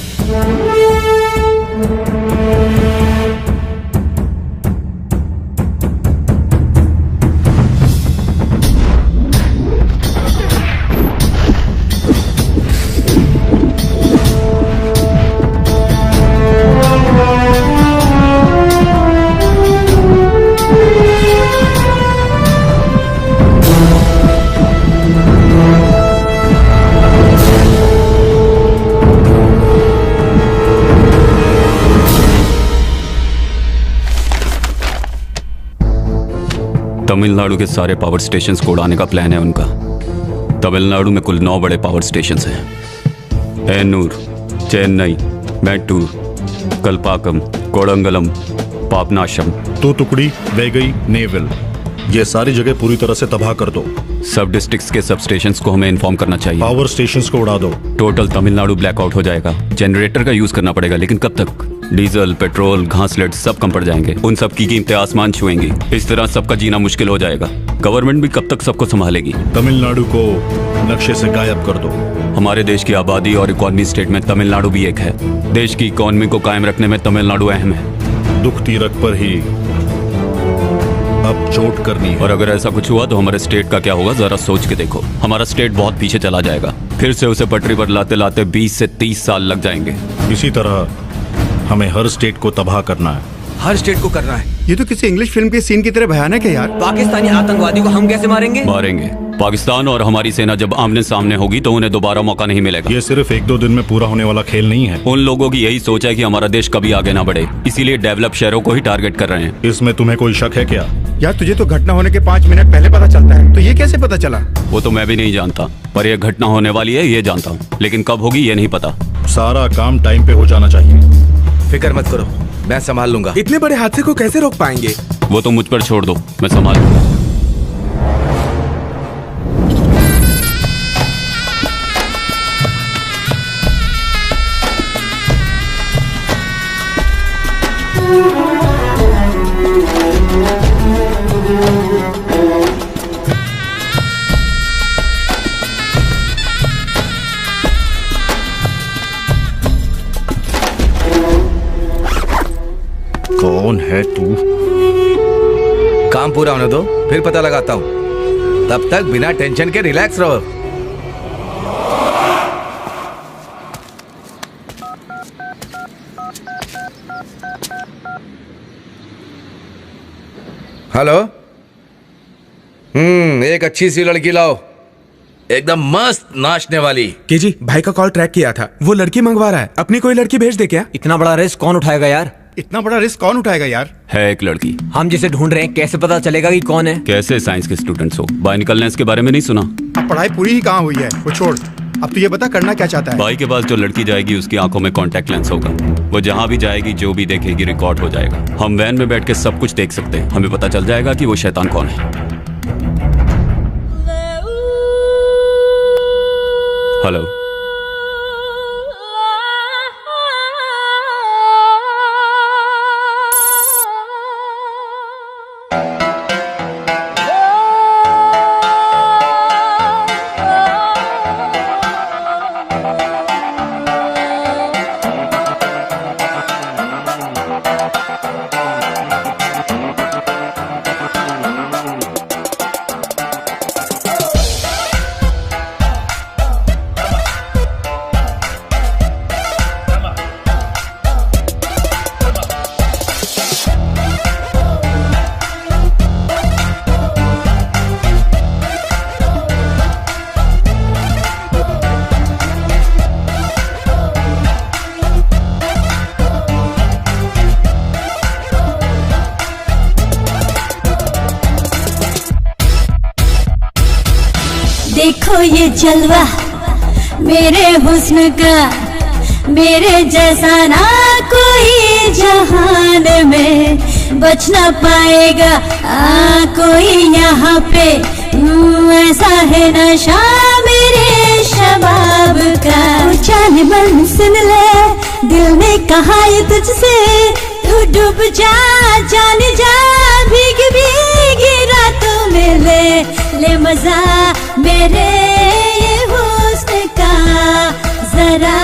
तमिलनाडु के सारे पावर स्टेशंस को उड़ाने का प्लान है उनका। तमिलनाडु में कुल 9 बड़े पावर स्टेशंस हैं। एन्नूर, चेन्नई, मैट्टूर, कल्पाकम, कोडंगलम, पापनाशम, तूतुकुड़ी, वेगई, नेवल, ये सारी जगह पूरी तरह से तबाह कर दो। सब डिस्ट्रिक्ट्स के सब स्टेशंस को हमें इन्फॉर्म करना चाहिए। पावर स्टेशंस को उड़ा दो। टोटल तमिलनाडु ब्लैकआउट हो जाएगा। जनरेटर का यूज करना पड़ेगा, लेकिन कब तक? डीजल, पेट्रोल, घासलेट सब कम पड़ जाएंगे। उन सब की कीमतें आसमान छुएंगी। इस तरह सबका जीना मुश्किल हो जाएगा। गवर्नमेंट भी कब तक सबको संभालेगी? तमिलनाडु को नक्शे से गायब कर दो। हमारे देश की आबादी और इकोनॉमी स्टेट में तमिलनाडु भी एक है। देश की इकोनॉमी को कायम रखने में तमिलनाडु अहम है। दुख तीरक पर ही अब चोट करनी है। और अगर ऐसा कुछ हुआ तो हमारे स्टेट का क्या होगा, जरा सोच के देखो। हमारा स्टेट बहुत पीछे चला जाएगा। फिर से उसे पटरी पर लाते लाते 20 से 30 साल लग जाएंगे। इसी तरह हमें हर स्टेट को तबाह करना है। हर स्टेट को करना है। ये तो किसी इंग्लिश फिल्म के सीन की तरह भयानक है यार। पाकिस्तानी आतंकवादी को हम कैसे मारेंगे? मारेंगे। पाकिस्तान और हमारी सेना जब आमने सामने होगी तो उन्हें दोबारा मौका नहीं मिलेगा। ये सिर्फ 1-2 दिन में पूरा होने वाला खेल नहीं है। उन लोगों की यही सोच है कि हमारा देश कभी आगे ना बढ़े, इसीलिए डेवलप शहरों को ही टारगेट कर रहे हैं। इसमें तुम्हें कोई शक है क्या? यार तुझे तो घटना होने के 5 मिनट पहले पता चलता है, तो ये कैसे पता चला? वो तो मैं भी नहीं जानता, पर यह घटना होने वाली है ये जानता हूँ, लेकिन कब होगी ये नहीं पता। सारा काम टाइम पे हो जाना चाहिए। फिक्र मत करो, मैं संभाल लूंगा। इतने बड़े हादसे को कैसे रोक पाएंगे? वो तो मुझ पर छोड़ दो, मैं संभाल लूंगा। काम पूरा होने दो, फिर पता लगाता हूँ। तब तक बिना टेंशन के रिलैक्स रहो। हेलो। एक अच्छी सी लड़की लाओ, एकदम मस्त नाचने वाली। के जी, भाई का कॉल ट्रैक किया था, वो लड़की मंगवा रहा है। अपनी कोई लड़की भेज दे क्या? इतना बड़ा रिस्क कौन उठाएगा यार? इतना बड़ा रिस्क कौन उठाएगा यार? है एक लड़की। हम जिसे ढूंढ रहे हैं कैसे पता चलेगा कि कौन है? कैसे साइंस के स्टूडेंट्स हो, बायोनिकल लेंस के बारे में नहीं सुना? अब पढ़ाई पूरी ही कहाँ हुई है, वो छोड़। अब तू ये बता करना क्या चाहता है? भाई के पास जो लड़की जाएगी उसकी आंखों में कांटेक्ट लेंस होगा। वो जहाँ भी जाएगी जो भी देखेगी रिकॉर्ड हो जाएगा। हम वैन में बैठ के सब कुछ देख सकते हैं। हमें पता चल जाएगा कि वो शैतान कौन है। हेलो। देखो ये जलवा मेरे हुस्न का, मेरे जैसा ना कोई जहान में बच ना पाएगा कोई यहाँ पे। ऐसा है नशा मेरे शबाब का। जाने मन सुन ले, दिल ने कहा ये तुझसे, तू डूब जा जान जा, भीग भीगी रातों में ले मजा मेरे ये हुस्न का। जरा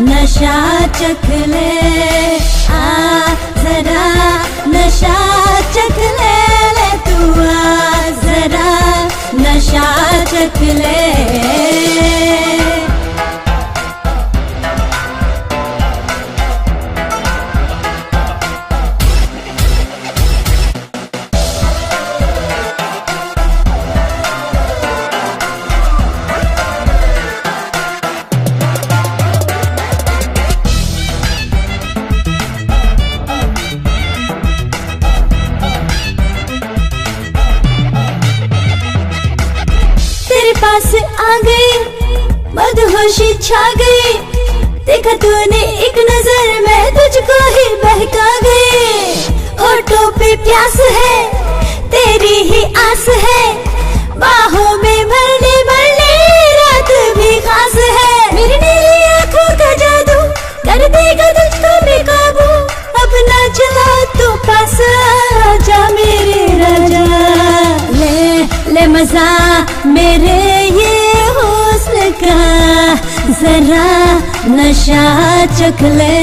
नशा चख ले, जरा नशा चख ले तू, जरा नशा चख ले। पास आ गई, मदहोशी छा गई, देखा तूने एक नजर में तुझको ही बहका गई। होठों पे प्यास है, तेरी ही आस है, बाहों में भरने रात भी खास है। मेरी नीली आंखों का जादू कर देगा तुझको बेकाबू, अब ना चला तो पास जा मेरे राजा। ले मजा मेरे ये हुस्न का, जरा नशा चख ले।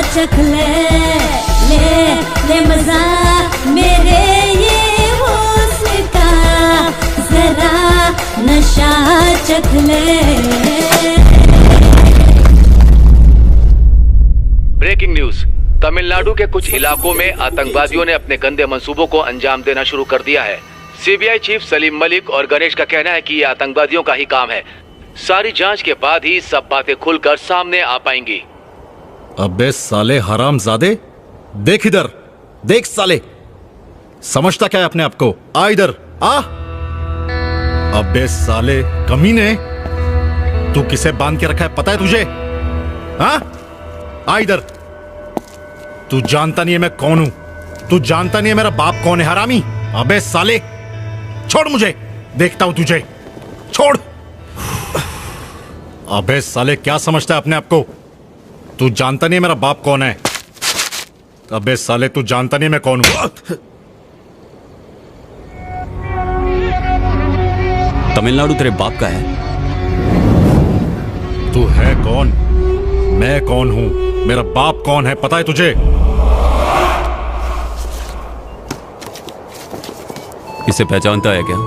चख ले मजा मेरे ये हुस्न का, जरा नशा चख ले। Breaking news. तमिलनाडु के कुछ इलाकों में आतंकवादियों ने अपने गंदे मंसूबों को अंजाम देना शुरू कर दिया है। सीबीआई चीफ सलीम मलिक और गणेश का कहना है कि ये आतंकवादियों का ही काम है। सारी जांच के बाद ही सब बातें खुलकर सामने आ पाएंगी। अबे साले हरामजादे, देख इधर, देख साले, समझता क्या है अपने आप को? आ इधर आ। अबे साले कमीने, तू किसे बांध के रखा है पता है तुझे? हाँ, आ इधर। तू जानता नहीं है मैं कौन हूं, तू जानता नहीं है मेरा बाप कौन है हरामी। अबे साले छोड़ मुझे, देखता हूं तुझे, छोड़। अबे साले क्या समझता है अपने आप को? तू जानता नहीं है मेरा बाप कौन है। अबे साले तू जानता नहीं मैं कौन हूं। तमिलनाडु तेरे बाप का है? तू है कौन? मैं कौन हूं? मेरा बाप कौन है पता है तुझे? इसे पहचानता है क्या?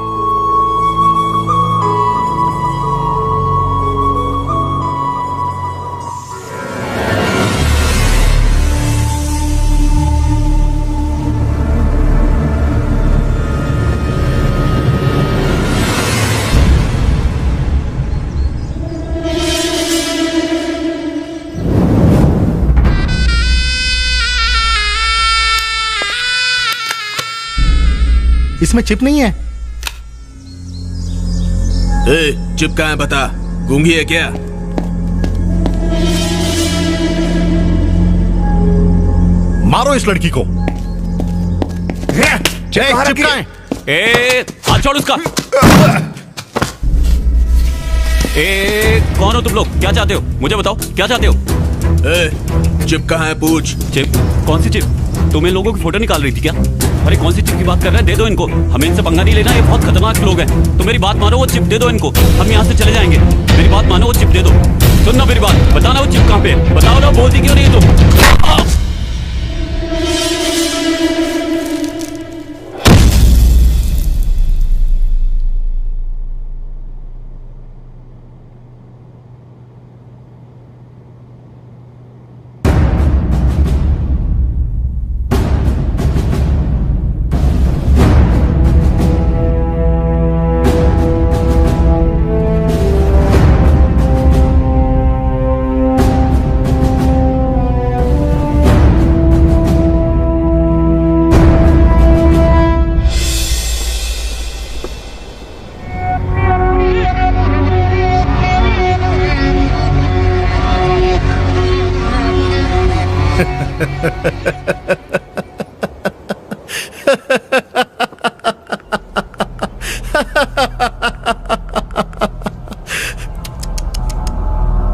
इसमें चिप नहीं है। चिप कहाँ है बता? गूंगी है क्या? मारो इस लड़की को। चिप कहाँ है? हाथ छोड़ उसका। कौन हो तुम लोग? क्या चाहते हो? मुझे बताओ क्या चाहते हो? चिप कहाँ है पूछ। चिप? कौन सी चिप? तुम इन लोगों की फोटो निकाल रही थी क्या? अरे कौन सी चिप की बात कर रहे हैं? दे दो इनको, हमें इनसे पंगा नहीं लेना, ये बहुत खतरनाक लोग हैं। तो मेरी बात मानो, वो चिप दे दो इनको, हम यहाँ से चले जाएंगे। मेरी बात मानो, वो चिप दे दो। सुनना मेरी बात, बताना वो चिप कहाँ पे है, बताओ ना, बोलती क्यों नहीं है तुम?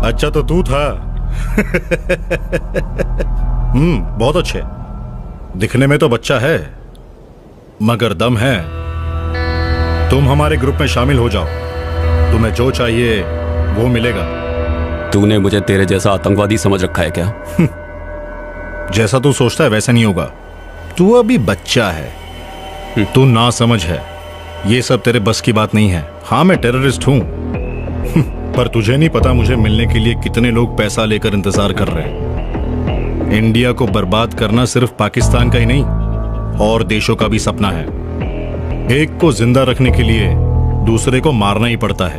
अच्छा तो तू था। बहुत अच्छे, दिखने में तो बच्चा है मगर दम है। तुम हमारे ग्रुप में शामिल हो जाओ, तुम्हें जो चाहिए वो मिलेगा। तूने मुझे तेरे जैसा आतंकवादी समझ रखा है क्या? जैसा तू सोचता है वैसा नहीं होगा। तू अभी बच्चा है, तू ना समझ है, ये सब तेरे बस की बात नहीं है। हाँ मैं टेररिस्ट हूं, पर तुझे नहीं पता मुझे मिलने के लिए कितने लोग पैसा लेकर इंतजार कर रहे हैं। इंडिया को बर्बाद करना सिर्फ पाकिस्तान का ही नहीं और देशों का भी सपना है। एक को जिंदा रखने के लिए दूसरे को मारना ही पड़ता है।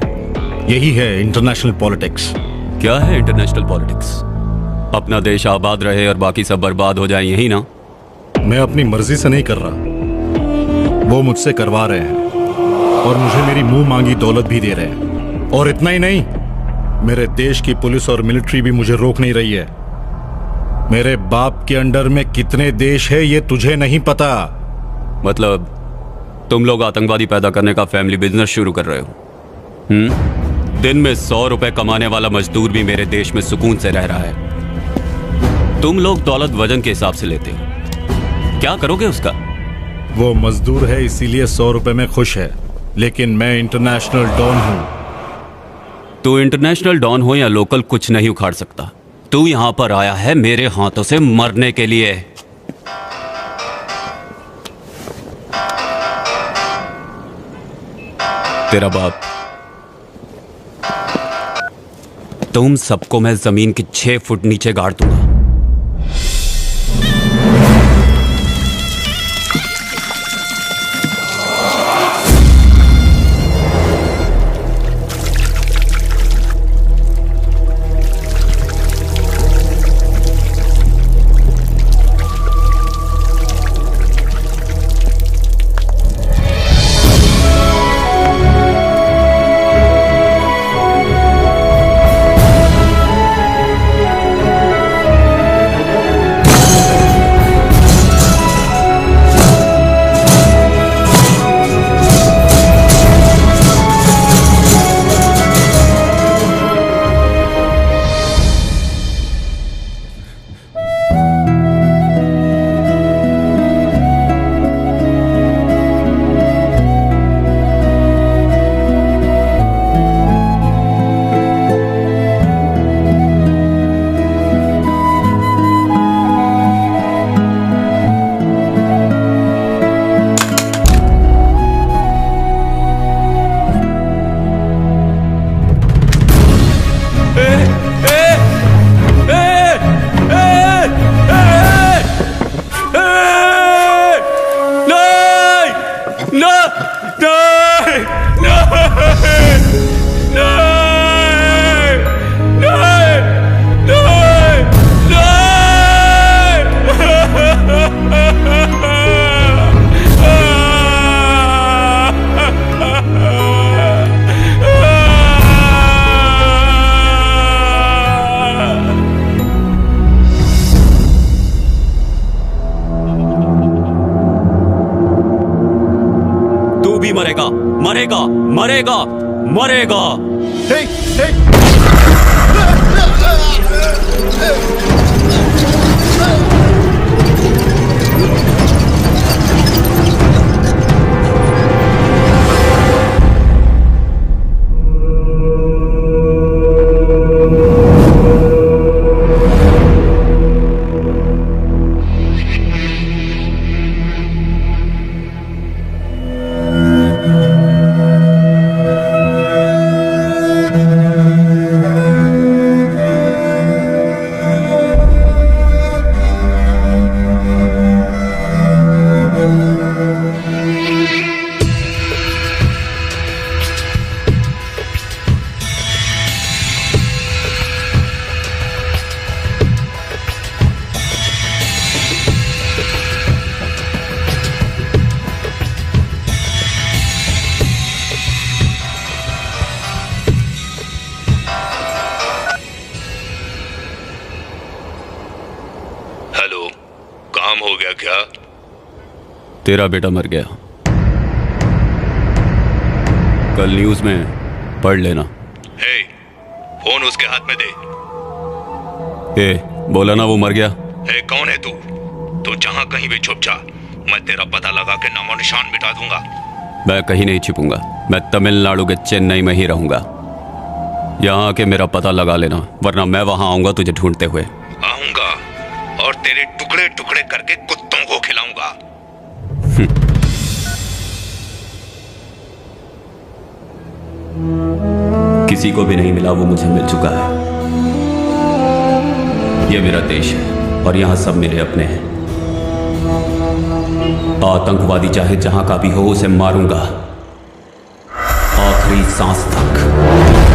यही है इंटरनेशनल पॉलिटिक्स। क्या है इंटरनेशनल पॉलिटिक्स? अपना देश आबाद रहे और बाकी सब बर्बाद हो जाए, यही ना? मैं अपनी मर्जी से नहीं कर रहा, वो मुझसे करवा रहे हैं और मुझे मेरी मुंह मांगी दौलत भी दे रहे हैं। और इतना ही नहीं, मेरे देश की पुलिस और मिलिट्री भी मुझे रोक नहीं रही है। मेरे बाप के अंडर में कितने देश है ये तुझे नहीं पता। मतलब तुम लोग आतंकवादी पैदा करने का फैमिली बिजनेस शुरू कर रहे हो? दिन में 100 रुपए कमाने वाला मजदूर भी मेरे देश में सुकून से रह रहा है। तुम लोग दौलत वजन के हिसाब से लेते हो, क्या करोगे उसका? वो मजदूर है इसीलिए 100 रुपए में खुश है, लेकिन मैं इंटरनेशनल डॉन हूं। तू इंटरनेशनल डॉन हो या लोकल, कुछ नहीं उखाड़ सकता। तू यहां पर आया है मेरे हाथों से मरने के लिए। तेरा बाप तुम सबको मैं जमीन के 6 फुट नीचे गाड़ दूंगा। मरेगा मरेगा मरेगा। तेरा बेटा मर गया। कल न्यूज में पढ़ लेना। हे, फोन उसके हाथ में दे। बोला ना वो मर गया। हे, कौन है तू? तू जहां कहीं भी छुप जा, मैं तेरा पता लगा के नामो निशान मिटा दूंगा। मैं कहीं नहीं छिपूंगा। मैं तमिलनाडु के चेन्नई में ही रहूंगा। यहाँ आके मेरा पता लगा लेना, वरना मैं वहां आऊंगा तुझे ढूंढते हुए। आऊंगा और तेरे टुकड़े टुकड़े करके कुत्तों को खिलाऊंगा। किसी को भी नहीं मिला वो मुझे मिल चुका है। यह मेरा देश है और यहां सब मेरे अपने हैं। आतंकवादी चाहे जहां का भी हो उसे मारूंगा आखिरी सांस तक।